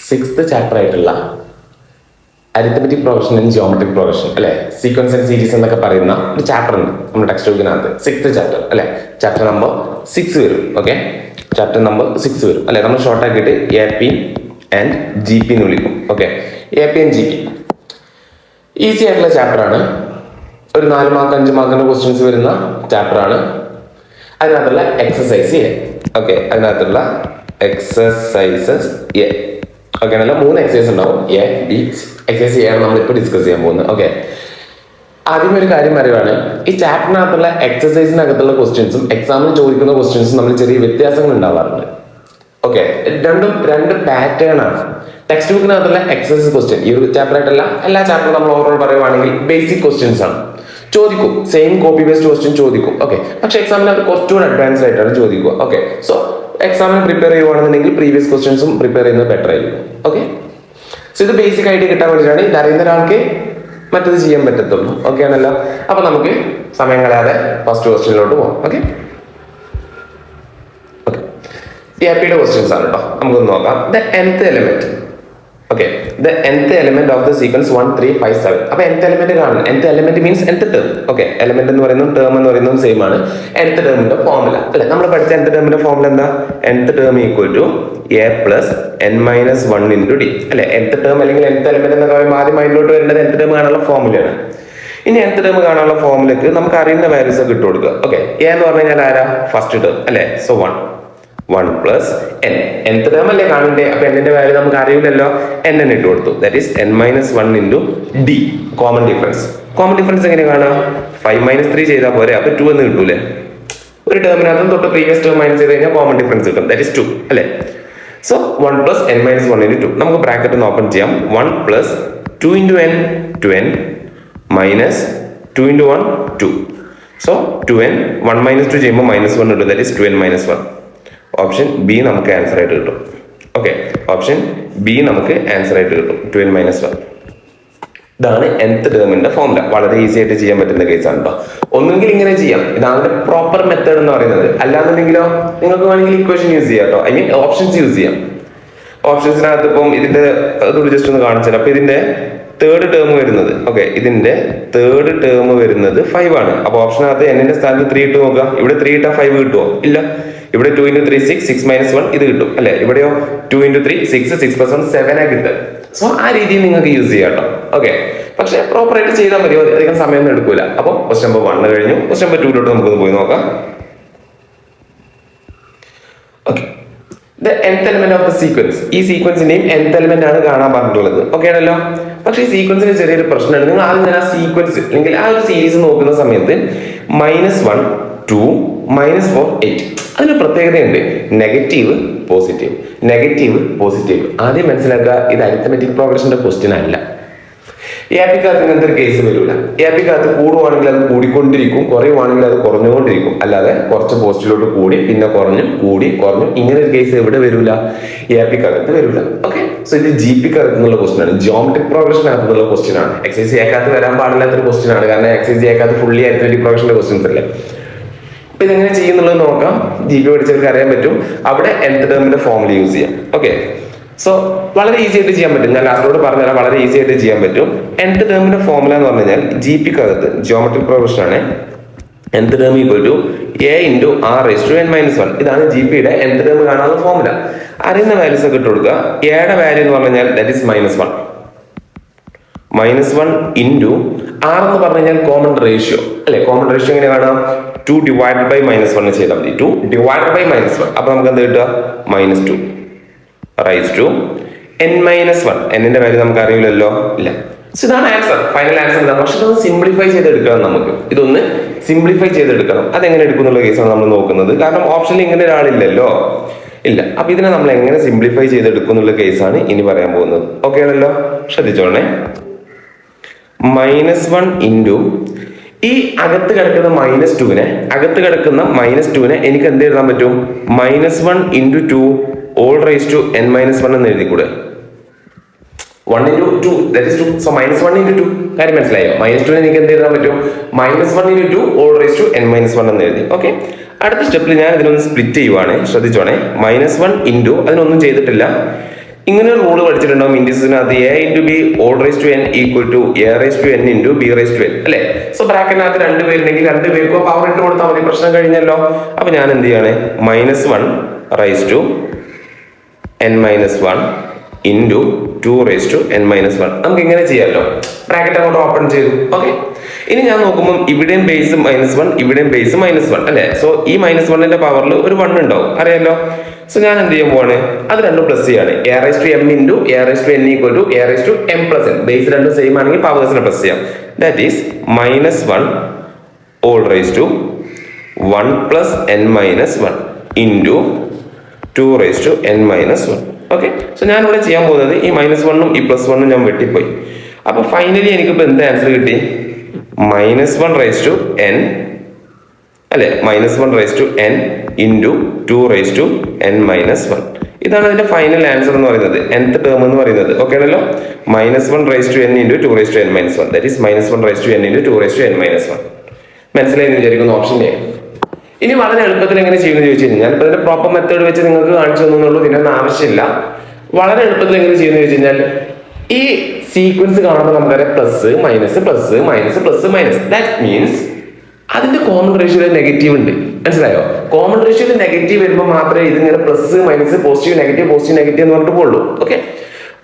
Sixth chapter ആയിട്ടുള്ള arithmetic progression and geometric progression അല്ലെ, sequence and series എന്നൊക്കെ പറയുന്ന ഒരു ചാപ്റ്റർ ഉണ്ട് നമ്മുടെ ടെക്സ്റ്റ് ബുക്കിനകത്ത്. സിക്സ്ത് ചാപ്റ്റർ അല്ലെ, ചാപ്റ്റർ നമ്പർ 6 വരും. ഓക്കെ, ചാപ്റ്റർ നമ്പർ 6 വരും അല്ലെ. നമ്മൾ ഷോർട്ട് ആക്കിയിട്ട് AP ആൻഡ് GP എന്ന് വിളിക്കും. Okay, AP and GP easy ആയിട്ടുള്ള ചാപ്റ്റർ ആണ്. ഒരു 4 മാർക്ക് 5 മാർക്കിന്റെ ക്വസ്റ്റ്യൻസ് വരുന്ന ചാപ്റ്റർ ആണ്. അതിനകത്തുള്ള എക്സസൈസ് ചെയ്യാം. ഓക്കെ, അതിനകത്തുള്ള എക്സസൈസസ് ഓക്കെ നല്ല 3 എക്സസൈസ് ഉണ്ടാവും. B എക്സസൈസ് ചെയ്യാണ് നമ്മളിപ്പോൾ ഡിസ്കസ് ചെയ്യാൻ പോകുന്നത്. ഓക്കെ, ആദ്യം ഒരു കാര്യം പറയുവാണ്, ഈ ചാപ്റ്ററിനകത്തുള്ള എക്സസൈസിനകത്തുള്ള ക്വസ്റ്റ്യൻസും എക്സാമിന് ചോദിക്കുന്ന ക്വസ്റ്റ്യൻസും നമ്മൾ ചെറിയ വ്യത്യാസങ്ങൾ ഉണ്ടാവാറുണ്ട്. ഓക്കെ, രണ്ട് പാറ്റേൺ ആണ്. ടെക്സ്റ്റ് ബുക്കിനകത്തുള്ള എക്സസൈസ് ക്വസ്റ്റ്യൻ ഈ ഒരു ചാപ്റ്റർ ആയിട്ടല്ല, എല്ലാ ചാപ്റ്ററും നമ്മൾ ഓവറോൾ പറയുവാണെങ്കിൽ ബേസിക് ക്വസ്റ്റ്യൻസ് ആണ് ചോദിക്കും. സെയിം കോപ്പി പേസ്റ്റ് ക്വസ്റ്റ്യൻ ചോദിക്കും. ഓക്കെ, പക്ഷെ എക്സാമിന് അത് കുറച്ചുകൂടെ അഡ്വാൻസ്ഡ് ആയിട്ടാണ് ചോദിക്കുക. ഓക്കെ, സോ എക്സാമിന് പ്രിപ്പയർ ചെയ്യുവാണെന്നുണ്ടെങ്കിൽ പ്രീവിയസ് ക്വസ്റ്റ്യൻസും പ്രിപ്പയർ ചെയ്യുന്നത് ബെറ്റർ ആയിരിക്കും. ഓക്കെ, സോ ഇത് ബേസിക് ഐഡിയ കിട്ടാൻ വേണ്ടിയിട്ടാണ്. ഇത് അറിയുന്ന ഒരാൾക്ക് മറ്റത് ചെയ്യാൻ പറ്റത്തുള്ളൂ. ഓക്കെ ആണല്ലോ. അപ്പൊ നമുക്ക് സമയം കളയാതെ ഫസ്റ്റ് ക്വസ്റ്റ്യനിലോട്ട് പോകാം. ഓക്കെ, APയുടെ ക്വസ്റ്റ്യൻസ് ആണ് കേട്ടോ. നമുക്കൊന്ന് നോക്കാം. The nth element. Okay, the nth element of the sequence 1 3 5 7. അപ്പൊ nth എലിമെന്റ് കാണണം. nth element means nth term. Okay, element എന്ന് പറയുന്നതും ടേം എന്ന് പറയുന്നതും സെയിം ആണ്. nth ടേമിന്റെ ഫോർമുല അല്ലെ, നമ്മൾ പഠിച്ച nth ടേമിന്റെ ഫോർമുല എന്താ? nth term equal to A plus n-1 into D അല്ലെ. nth ടേം അല്ലെങ്കിൽ nth എലിമെന്റ് എന്നൊക്കെ പറയുമ്പോൾ ആദ്യം മൈൻഡിലോട്ട് വരുന്നത് nth ടേം കാണാനുള്ള ഫോർമുലയാണ്. ഇനി nth ടേം കാണാനുള്ള ഫോർമുലക്ക് നമുക്ക് അറിയുന്ന വാല്യൂസ് ഒക്കെ ഇട്ട് കൊടുക്കുക. ഓക്കെ, A എന്ന് പറഞ്ഞു കഴിഞ്ഞാൽ ആരാ? ഫസ്റ്റ് ടേം അല്ലെ. So 1 plus n. nth term അല്ലേ കാണണ്ടേ? അപ്പൊ n ന്റെ വാല്യൂ നമുക്ക് അറിയില്ലല്ലോ. n ഇട്ട് കൊടുത്തു. That is n-1 into D. Common difference എങ്ങനെ കാണുക? 5 - 3 ചെയ്താൽ പോരെ, അപ്പൊ 2 എന്ന് കിട്ടൂലേ. ഒരു ടേമിനകത്തും തൊട്ട് പ്രീവിയസ് ടേം മൈനസ് ചെയ്ത് കഴിഞ്ഞാൽ കോമൺ ഡിഫറൻസ് കിട്ടും. ദാറ്റ് ഈസ് 2 അല്ലെ. So 1 plus n-1 into 2. നമുക്ക് ബ്രാക്കറ്റ് ഒന്ന് ഓപ്പൺ ചെയ്യാം. 1 plus 2 into n 2n minus 2 into 1 2. So 2n 1 - 2 ചെയ്യുമ്പോൾ -1 കിട്ടും. That is 2n - 1. Option B നമുക്ക് ആൻസർ ആയിട്ട് കിട്ടും. ഓക്കെ, ഓപ്ഷൻ ബി നമുക്ക് ആൻസർ ആയിട്ട് കിട്ടും. 2n - 1. ഇതാണ് nth ടേമിന്റെ ഫോർമുല. വളരെ ഈസി ആയിട്ട് ചെയ്യാൻ പറ്റുന്ന കേസാണ് കേട്ടോ. ഒന്നുകിൽ ഇങ്ങനെ ചെയ്യാം, ഇതാണ് പ്രോപ്പർ മെത്തേഡ് എന്ന് പറയുന്നത്. അല്ലാന്നുണ്ടെങ്കിലോ നിങ്ങൾക്ക് വേണമെങ്കിൽ ഇക്വേഷൻ യൂസ് ചെയ്യാം കേട്ടോ. ഐ മീൻ ഓപ്ഷൻസ് യൂസ് ചെയ്യാം. ഓപ്ഷൻസിനകത്ത് ഇപ്പം ഇതിന്റെ അതൊരു ജസ്റ്റ് ഒന്ന് കാണിച്ചാൽ, അപ്പൊ ഇതിന്റെ തേർഡ് ടേം വരുന്നത്, ഓക്കെ, ഇതിന്റെ തേർഡ് ടേം വരുന്നത് 5 ആണ്. അപ്പൊ ഓപ്ഷനകത്ത് എന്നിന്റെ സ്ഥാനത്ത് 3 ഇട്ട് നോക്കുക. ഇവിടെ 3 ഇട്ടാൽ 5 കിട്ടുമോ? ഇല്ല. ഇവിടെ 2 × 3 6 6 - 1 ഇത് കിട്ടും അല്ലെ. ഇവിടെയോ 2 × 3 6 6 + 1 7 ആ കിട്ടുക. സോ ആ രീതിയിൽ നിങ്ങൾക്ക് യൂസ് ചെയ്യാം കേട്ടോ. ഓക്കെ, പക്ഷെ പ്രോപ്പർ ആയിട്ട് ചെയ്താൽ മതി, അധികം സമയമൊന്നും എടുക്കൂല. അപ്പൊ ക്വസ്റ്റ്യൻ നമ്പർ 1 കഴിഞ്ഞു. ക്വസ്റ്റ്യൻ നമ്പർ 2 നമുക്കൊന്ന് പോയി നോക്കാം. Okay, the nth element of the sequence. ഈ സീക്വൻസിന്റെയും nth എലിമെന്റ് ആണ് കാണാൻ പറഞ്ഞിട്ടുള്ളത്. ഓക്കെ ആണല്ലോ. പക്ഷേ ഈ സീക്വൻസിന് ചെറിയൊരു പ്രശ്നമാണ്. നിങ്ങൾ ആദ്യം ഞാൻ ആ സീക്വൻസ് അല്ലെങ്കിൽ ആ ഒരു സീരീസ് നോക്കുന്ന സമയത്ത് -1 2 -4 8 അതിന് പ്രത്യേകതയുണ്ട്. Negative positive. ആദ്യം മനസ്സിലാക്കുക, ഇത് അരിത്തമെറ്റിക് പ്രോഗ്രഷന്റെ ക്വസ്റ്റ്യൻ അല്ല. APക്കകത്ത് ഇങ്ങനത്തെ ഒരു കേസ് വരില്ല. APക്കകത്ത് കൂടുവാണെങ്കിൽ അത് കൂടിക്കൊണ്ടിരിക്കും, കുറയുവാണെങ്കിൽ അത് കുറഞ്ഞുകൊണ്ടിരിക്കും. അല്ലാതെ കുറച്ച് പോസ്റ്റിലോട്ട് കൂടി പിന്നെ കുറഞ്ഞു ഇങ്ങനെ ഒരു കേസ് എവിടെ വരില്ല? APക്കകത്ത് വരില്ല. ഓക്കെ, സോ ഇത് GPക്കകത്ത് നിന്നുള്ള ക്വസ്റ്റ്യൻ ആണ്. ജിയോമെട്രിക് പ്രോഗ്രഷനകത്ത് നിന്നുള്ള ക്വസ്റ്റ്യൻ ആണ്. എക്സൈസ് Aക്കകത്ത് വരാൻ പാടില്ലാത്തൊരു ക്വസ്റ്റ്യൻ ആണ്. കാരണം എക്സൈസ് Aക്കകത്ത് ഫുള്ളി അരിത്തമെറ്റിക് പ്രോഗ്രഷന്റെ ക്വസ്റ്റ്യൻസ് അല്ലേ. അപ്പൊ ഇതെങ്ങനെ ചെയ്യുന്നുള്ളത് നോക്കാം. GP പഠിച്ചവർക്ക് അറിയാൻ പറ്റും. അവിടെ nth ടേമിന്റെ ഫോർമുല യൂസ് ചെയ്യാം. ഓക്കെ, സോ വളരെ ഈസി ആയിട്ട് ചെയ്യാൻ പറ്റും. ഞാൻ ലാസ്റ്റോട് പറഞ്ഞുതരാം. വളരെ ഈസി ആയിട്ട് ചെയ്യാൻ പറ്റും. nth ടേമിന്റെ ഫോർമുല എന്ന് പറഞ്ഞു കഴിഞ്ഞാൽ GPക്കകത്ത് ജിയോമെട്രിക് പ്രോഗ്രഷൻ ആണ്. nth term equal to A × r⁻n-1. ഇതാണ് GPയുടെ nth ടേം കാണാനുള്ള ഫോർമുല. അറിയുന്ന വാല്യൂസ് ഒക്കെ ഇട്ട് കൊടുക്കുക. എയുടെ വാല്യൂ എന്ന് പറഞ്ഞു കഴിഞ്ഞാൽ ദാറ്റ് ഈസ് -1 ഇൻറ്റു r എന്ന് പറഞ്ഞു കഴിഞ്ഞാൽ കോമൺ റേഷ്യോ അല്ലെ. കോമൺ റേഷ്യോ എങ്ങനെ കാണാം? 2 ഡിവൈഡഡ് ബൈ -1 ചെയ്താൽ മതി. 2 ഡിവൈഡഡ് ബൈ -1. അപ്പൊ നമുക്ക് എന്താ കിട്ടുക? -2 റൈസ് ടു n-1. എന്നിന്റെ വാല്യൂ നമുക്ക് അറിയില്ലല്ലോ. ഇല്ല. സോ ഇതാണ് ആൻസർ. ഫൈനൽ ആൻസർ ഇതാണ്. പക്ഷെ ഇതൊന്ന് സിംപ്ലിഫൈ ചെയ്തെടുക്കണം. ഇതൊന്ന് സിംപ്ലിഫൈ ചെയ്തെടുക്കണം. അതെങ്ങനെ എടുക്കുന്നുള്ള കേസാണ് നമ്മൾ നോക്കുന്നത്. കാരണം ഓപ്ഷനിൽ ഇങ്ങനെ ഒരാളില്ലല്ലോ. ഇല്ല. അപ്പൊ ഇതിനെ നമ്മൾ എങ്ങനെ സിംപ്ലിഫൈ ചെയ്തെടുക്കുന്നുള്ള കേസാണ് ഇനി പറയാൻ പോകുന്നത്. ഓക്കെ ആണല്ലോ, ശ്രദ്ധിച്ചോണേ. -1 ഇൻറ്റു ഈ അകത്ത് കിടക്കുന്ന -2നെ എനിക്ക് എന്ത് എഴുതാൻ പറ്റും? -1 into 2 all raised to n-1 എന്ന് എഴുതിക്കൂടെ? 1 × 2 that is 2. So -1 × 2 കാര്യം മനസ്സിലായോ? -2 എനിക്ക് എന്ത് എഴുതാൻ പറ്റും? -1 × 2 all raised to n-1 എന്ന് എഴുതി. ഓക്കെ, അടുത്ത സ്റ്റെപ്പിൽ ഞാൻ ഇതിനൊന്ന് സ്പ്ലിറ്റ് ചെയ്യുവാണ്. ശ്രദ്ധിച്ചോണേ. -1 ഇൻറ്റു അതിനൊന്നും ചെയ്തിട്ടില്ല. ഇങ്ങനെ ഒരു റൂള് പഠിച്ചിട്ടുണ്ടാവും ഇൻഡിസസിനകത്ത് A into B whole raise to N equal to A raise to N into B raise to N അല്ലേ. സോ ബ്രാക്കറ്റിനകത്ത് 2 പേരുണ്ടെങ്കിൽ 2 പേർക്കും പവർ ഇട്ട് കൊടുത്താൽ മതി, പ്രശ്നം കഴിഞ്ഞല്ലോ. അപ്പൊ ഞാൻ എന്ത് ചെയ്യാണ്, -1 raise to n-1 into 2 raise to n-1 നമുക്ക് ഇങ്ങനെ ചെയ്യാമല്ലോ. ബ്രാക്കറ്റ് അങ്ങോട്ട് ഓപ്പൺ ചെയ്തു. ഓക്കെ, ഇനി ഞാൻ നോക്കുമ്പോൾ ഇവിടെയും ബേസ് -1 ഇവിടെയും ബേസ് -1 അല്ലേ. സോ ഈ -1ന്റെ പവറിൽ ഒരു 1 ഉണ്ടാവും, അറിയാലോ. സോ ഞാൻ എന്ത് ചെയ്യാൻ പോവാണ്, അത് രണ്ടും പ്ലസ് ചെയ്യാണ്. A raise to M into A raise to N equal to A raise to M plus N. Base രണ്ടും സെയിം ആണെങ്കിൽ പവേഴ്സിനെ പ്ലസ് ചെയ്യാം. That is -1 whole raise to 1 plus n-1 into 2 raise to n-1. Okay, so ഞാൻ ഇവിടെ ചെയ്യാൻ പോകുന്നത് ഈ -1ഉം ഈ +1ഉം ഞാൻ വെട്ടിപ്പോയി. അപ്പൊ ഫൈനലി എനിക്കിപ്പോൾ എന്ത് ആൻസർ കിട്ടി, -1 റൈസ് ടു n അല്ലെ, -1 raise to n into 2 raise to n-1. ഇതാണ് അതിന്റെ ഫൈനൽ ആൻസർ എന്ന് പറയുന്നത്, nth ടേം എന്ന് പറയുന്നത്. ഓക്കെ ആണല്ലോ, -1 raise to n into 2 raise to n-1. That is -1 raise to n into 2 raise to n-1. മനസ്സിലായി എന്ന് വിചാരിക്കുന്നു ഓപ്ഷൻ എ. ഇനി വളരെ എളുപ്പത്തിൽ എങ്ങനെ ചെയ്യുന്നത് ചോദിച്ചു കഴിഞ്ഞാൽ, ഇപ്പൊ ഇതിന്റെ പ്രോപ്പർ മെത്തേഡ് വെച്ച് നിങ്ങൾക്ക് കാണിച്ചു തന്നുള്ളൂ, ഇതിനൊന്നും ആവശ്യമില്ല. വളരെ എളുപ്പത്തിൽ എങ്ങനെ ചെയ്യുന്നത് ചോദിച്ചു കഴിഞ്ഞാൽ, ഈ സീക്വൻസ് കാണുമ്പോൾ നമുക്കറിയാം plus minus plus minus plus minus. That means അതിന്റെ കോമൺ റേഷ്യോയിൽ നെഗറ്റീവ് ഉണ്ട്, മനസ്സിലായോ. കോമൺ റേഷ്യോയിൽ നെഗറ്റീവ് വരുമ്പോൾ മാത്രമേ ഇതിങ്ങനെ പ്ലസ് മൈനസ് പോസിറ്റീവ് നെഗറ്റീവ് എന്ന് പറഞ്ഞിട്ട് പോകുള്ളൂ. ഓക്കെ,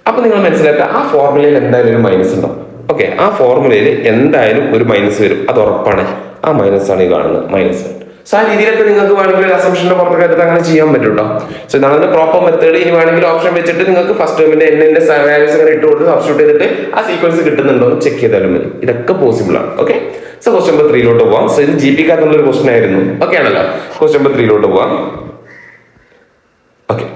അപ്പൊ നിങ്ങൾ മനസ്സിലാക്കുക, ആ ഫോർമുലയിൽ എന്തായാലും ഒരു മൈനസ് ഉണ്ടാവും. ഓക്കെ, ആ ഫോർമുലയിൽ എന്തായാലും ഒരു മൈനസ് വരും, അത് ഉറപ്പാണ്. ആ മൈനസ് ആണ് ഈ കാണുന്നത് -1. സോ ആ രീതിയിലൊക്കെ നിങ്ങൾക്ക് വേണമെങ്കിൽ ഒരു അസംഷന്റെ പുറത്തൊക്കെ എടുത്ത് അങ്ങനെ ചെയ്യാൻ പറ്റും കേട്ടോ. സോ ഇതാണ് പ്രോപ്പർ മെത്തേഡ്. ഇനി വേണമെങ്കിൽ ഓപ്ഷൻ വെച്ചിട്ട് നിങ്ങൾക്ക് ഫസ്റ്റ് ടേമിന്റെ എന്നിന്റെ വാല്യൂസ് അങ്ങനെ ഇട്ട് കൊടുത്ത് സബ്സ്റ്റിറ്റ്യൂട്ട് ചെയ്തിട്ട് ആ സീക്വൻസ് കിട്ടുന്നുണ്ടോ എന്ന് ചെക്ക് ചെയ്താലും മതി. ഇതൊക്കെ പോസിബിൾ ആണ്. ഓക്കെ, സോ ക്വസ്റ്റ്യൻ നമ്പർ 3 പോവാം. സോ ഇത് GP ഒരു ക്വസ്റ്റൻ ആയിരുന്നു. ഓക്കെ ആണല്ലോ, ക്വസ്റ്റ്യൻ നമ്പർ 3 പോവാം. ഓക്കെ,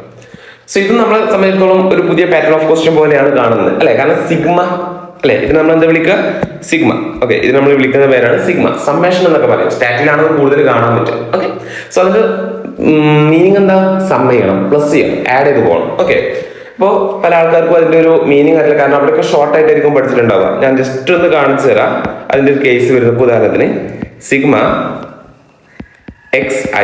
സോ ഇത് നമ്മളെ സംബന്ധിച്ചിടത്തോളം ഒരു പുതിയ പാറ്റേൺ ഓഫ് ക്വസ്റ്റ്യൻ പോലെയാണ് കാണുന്നത് അല്ലെ. കാരണം സിഗ്മ അല്ലെ, ഇത് നമ്മൾ എന്താ വിളിക്കുക, സിഗ്മ. ഓക്കെ, ഇത് നമ്മൾ വിളിക്കുന്ന പേരാണ് സിഗ്മ. സമ്മേഷൻ എന്നൊക്കെ പറയും, സ്റ്റാറ്റിലാണെങ്കിൽ കൂടുതൽ കാണാൻ പറ്റും. ഓക്കെ, സോ അതിന്റെ മീനിങ് എന്താ, സം ചെയ്യണം, പ്ലസ് ചെയ്യണം, ആഡ് ചെയ്ത് പോകണം. ഓക്കെ, അപ്പോൾ പല ആൾക്കാർക്കും അതിന്റെ ഒരു മീനിങ് അറിയില്ല, കാരണം അവിടെയൊക്കെ ഷോർട്ട് ആയിട്ടായിരിക്കും പഠിച്ചിട്ടുണ്ടാവുക. ഞാൻ ജസ്റ്റ് ഒന്ന് കാണിച്ചു തരാം അതിന്റെ ഒരു കേസ് വരുന്നത്. ഉദാഹരണത്തിന് sigma xi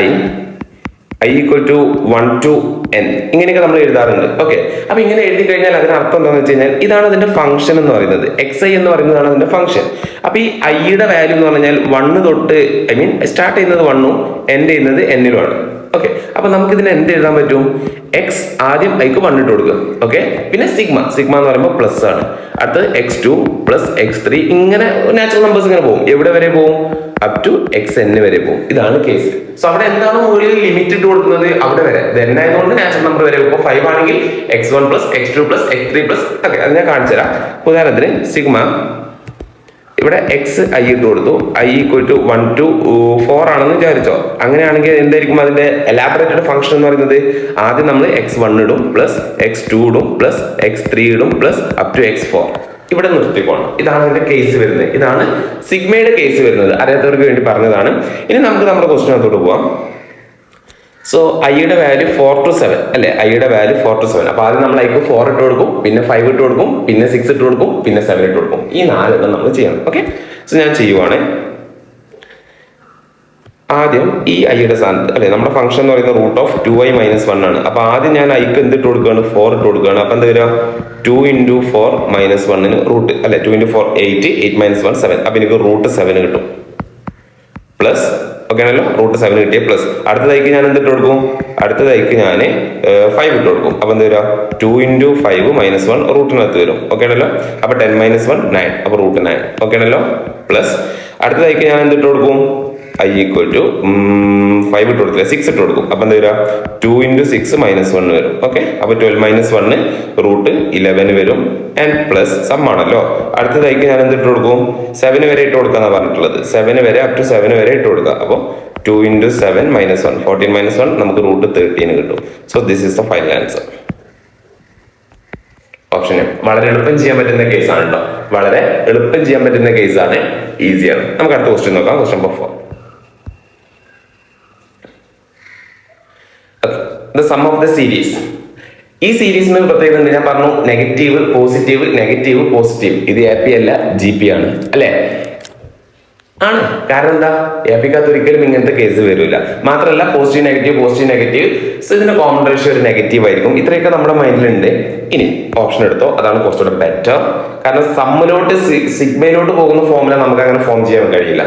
i equal to 1 to n ഇങ്ങനെയൊക്കെ നമ്മൾ എഴുതാറുണ്ട്. ഓക്കെ, അപ്പൊ ഇങ്ങനെ എഴുതി കഴിഞ്ഞാൽ അതിനർത്ഥം എന്താണെന്ന് വെച്ച് കഴിഞ്ഞാൽ, ഇതാണ് അതിന്റെ ഫംഗ്ഷൻ എന്ന് പറയുന്നത്. xi എന്ന് പറയുന്നതാണ് അതിന്റെ ഫംഗ്ഷൻ. അപ്പൊ ഈ ഐയുടെ വാല്യൂ എന്ന് പറഞ്ഞാൽ 1 തൊട്ട് സ്റ്റാർട്ട് ചെയ്യുന്നത് 1ഉം എൻഡ് ചെയ്യുന്നത് n-ലുമാണ്. ഓക്കെ, അപ്പൊ നമുക്ക് ഇതിന് എന്ത് എഴുതാൻ പറ്റും, എക്സ് ആദ്യം ഐക്ക് 1 ഇട്ട് കൊടുക്കുക. ഓക്കെ, പിന്നെ സിഗ്മ എന്ന് പറയുമ്പോൾ പ്ലസ് ആണ്, അടുത്ത് x2 പ്ലസ് x3 ഇങ്ങനെ നാച്ചുറൽ നമ്പേഴ്സ് ഇങ്ങനെ പോകും. എവിടെ വരെ പോകും, അപ് ടു xn വരെ പോകും. ഇതാണ് കേസ്. സോ അവിടെ എന്താണ് മുകളിൽ ലിമിറ്റ് ഇട്ട് കൊടുക്കുന്നത്, അവിടെ വരെ. n ആയതുകൊണ്ട് നാച്ചുറൽ നമ്പർ വരെ. ഇപ്പോൾ 5 ആണെങ്കിൽ x1 plus x2 plus x3 plus. Okay, അത് ഞാൻ കാണിച്ചു തരാം. ഉദാഹരണത്തിന് സിഗ്മ ഇവിടെ xi ഇട്ട് കൊടുത്തു, i ഈക്വൽ ടു 1 to 4 ആണെന്ന് വിചാരിച്ചോ. അങ്ങനെയാണെങ്കിൽ എന്തായിരിക്കും അതിന്റെ എലാബറേറ്റഡ് ഫംഗ്ഷൻ എന്ന് പറയുന്നത്, ആദ്യം നമ്മൾ x1 ഇടും പ്ലസ് x2 ഇടും പ്ലസ് x3 ഇടും പ്ലസ് അപ് ടു x4. ഇവിടെ നിർത്തിക്കോണം. ഇതാണ് അതിന്റെ കേസ് വരുന്നത്. ഇതാണ് സിഗ്മയുടെ കേസ് വരുന്നത്. അറിയാത്തവർക്ക് വേണ്ടി പറഞ്ഞതാണ്. ഇനി നമുക്ക് നമ്മുടെ ക്വസ്റ്റ്യനകത്തോട്ട് പോവാം. സോ ഐയുടെ വാല്യൂ 4 to 7 അല്ലെ, ഐയുടെ വാല്യൂ 4 to 7. അപ്പൊ ആദ്യം നമ്മൾ ഐക്ക് 4 ഇട്ട് കൊടുക്കും, പിന്നെ 5 ഇട്ട് കൊടുക്കും, പിന്നെ 6 ഇട്ട് കൊടുക്കും, പിന്നെ 7 ഇട്ട് കൊടുക്കും. ഈ 4 എണ്ണം നമ്മൾ ചെയ്യണം. ഓക്കെ, സോ ഞാൻ ചെയ്യുവാണ്. ആദ്യം ഈ ഐയുടെ സ്ഥാനത്ത് അല്ലെ, നമ്മുടെ ഫംഗ്ഷൻ എന്ന് പറയുന്നത് √2i - 1 ആണ്. അപ്പൊ ആദ്യം ഞാൻ ഐക്ക് എന്ത് ഇട്ട് കൊടുക്കുകയാണ്, 4 ഇട്ട് കൊടുക്കുകയാണ്. അപ്പൊ എന്താ വരിക, 2 × 4 - 1 റൂട്ട് അല്ലെ, 2 × 4 8, 8 - 1 7. അപ്പൊ എനിക്ക് √7 കിട്ടും പ്ലസ്. ഓക്കെ ആണല്ലോ, √7 കിട്ടിയ പ്ലസ്. അടുത്തതായിക്ക് ഞാൻ എന്തിട്ട് കൊടുക്കും, അടുത്തതായിക്ക് ഞാൻ 5 ഇട്ട് കൊടുക്കും. അപ്പൊ എന്താ വരിക, 2 × 5 - 1 റൂട്ടിനകത്ത് വരും. ഓക്കെ ആണല്ലോ, അപ്പൊ 10 - 1 9, അപ്പൊ √9. ഓക്കെ ആണല്ലോ, പ്ലസ്. അടുത്തതായിക്ക് ഞാൻ എന്തിട്ട് കൊടുക്കും, i ഈക്വൽ ടു 5 ഇട്ട് കൊടുത്തില്ല, 6 ഇട്ട് കൊടുക്കും. അപ്പൊ എന്താ വരിക, 2 × 6 - 1 വരും. ഓക്കെ, അപ്പൊ 12 - 1 √11 വരും. ആൻഡ് പ്ലസ് സം ആണല്ലോ. അടുത്തതായിക്ക് ഞാൻ എന്തിട്ട് കൊടുക്കും, 7 വരെ ഇട്ട് കൊടുക്കാന്നാ പറഞ്ഞിട്ടുള്ളത്. 7 വരെ അപ് ടു 7 വരെ ഇട്ട് കൊടുക്കുക. അപ്പോൾ 2 × 7 - 1 14 - 1 നമുക്ക് √13 കിട്ടും. So this is the final answer. Option A വളരെ എളുപ്പം ചെയ്യാൻ പറ്റുന്ന കേസാണ് കേട്ടോ, വളരെ എളുപ്പം ചെയ്യാൻ പറ്റുന്ന കേസാണ്, ഈസിയാണ്. നമുക്ക് അടുത്ത ക്വസ്റ്റ്യൻ നോക്കാം. Question number 4. The sum of the series. ഈ സീരീസിന് പ്രത്യേകത ഉണ്ട്. ഞാൻ പറഞ്ഞു നെഗറ്റീവ് പോസിറ്റീവ് നെഗറ്റീവ് പോസിറ്റീവ്. ഇത് AP അല്ല GP ആണ് അല്ലെ. ആണ്. കാരണം എന്താ, എപിക്കകത്ത് ഒരിക്കലും ഇങ്ങനത്തെ കേസ് വരില്ല. മാത്രമല്ല പോസിറ്റീവ് നെഗറ്റീവ്. സോ ഇതിന്റെ കോമൺ റേഷ്യോ ഒരു നെഗറ്റീവ് ആയിരിക്കും. ഇത്രയൊക്കെ നമ്മുടെ മൈൻഡിലുണ്ട്. ഇനി ഓപ്ഷൻ എടുത്തോ, അതാണ് കുറച്ചുകൂടെ ബെറ്റർ. കാരണം സമ്മിലോട്ട് സിഗ്മയിലോട്ട് പോകുന്ന ഫോമുല നമുക്ക് അങ്ങനെ ഫോം ചെയ്യാൻ കഴിയില്ല.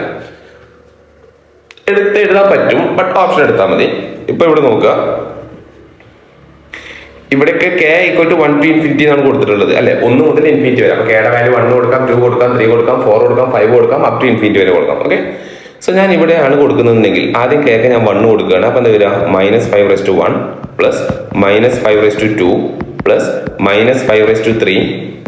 എഴുതാൻ പറ്റും, ബട്ട് ഓപ്ഷൻ എടുത്താൽ മതി. ഇപ്പൊ ഇവിടെ നോക്കുക, ഇവിടെയൊക്കെ k = 1 to infinity എന്നാണ് കൊടുത്തിട്ടുള്ളത് അല്ലെ, 1 മുതൽ ഇൻഫിനിറ്റി വരെ. അപ്പൊ കെയുടെ വാല്യൂ 1 കൊടുക്കാം, 2 കൊടുക്കാം, 3 കൊടുക്കാം, 4 കൊടുക്കാം, 5 കൊടുക്കാം, അപ് ടു ഇൻഫിനിറ്റി വരെ കൊടുക്കാം. ഓക്കെ, സോ ഞാൻ ഇവിടെയാണ് കൊടുക്കുന്നുണ്ടെങ്കിൽ ആദ്യം കേക്ക് ഞാൻ 1 കൊടുക്കുകയാണ്. അപ്പൊ എന്താ വരിക, -5^1 പ്ലസ് -5^2 പ്ലസ് -5^3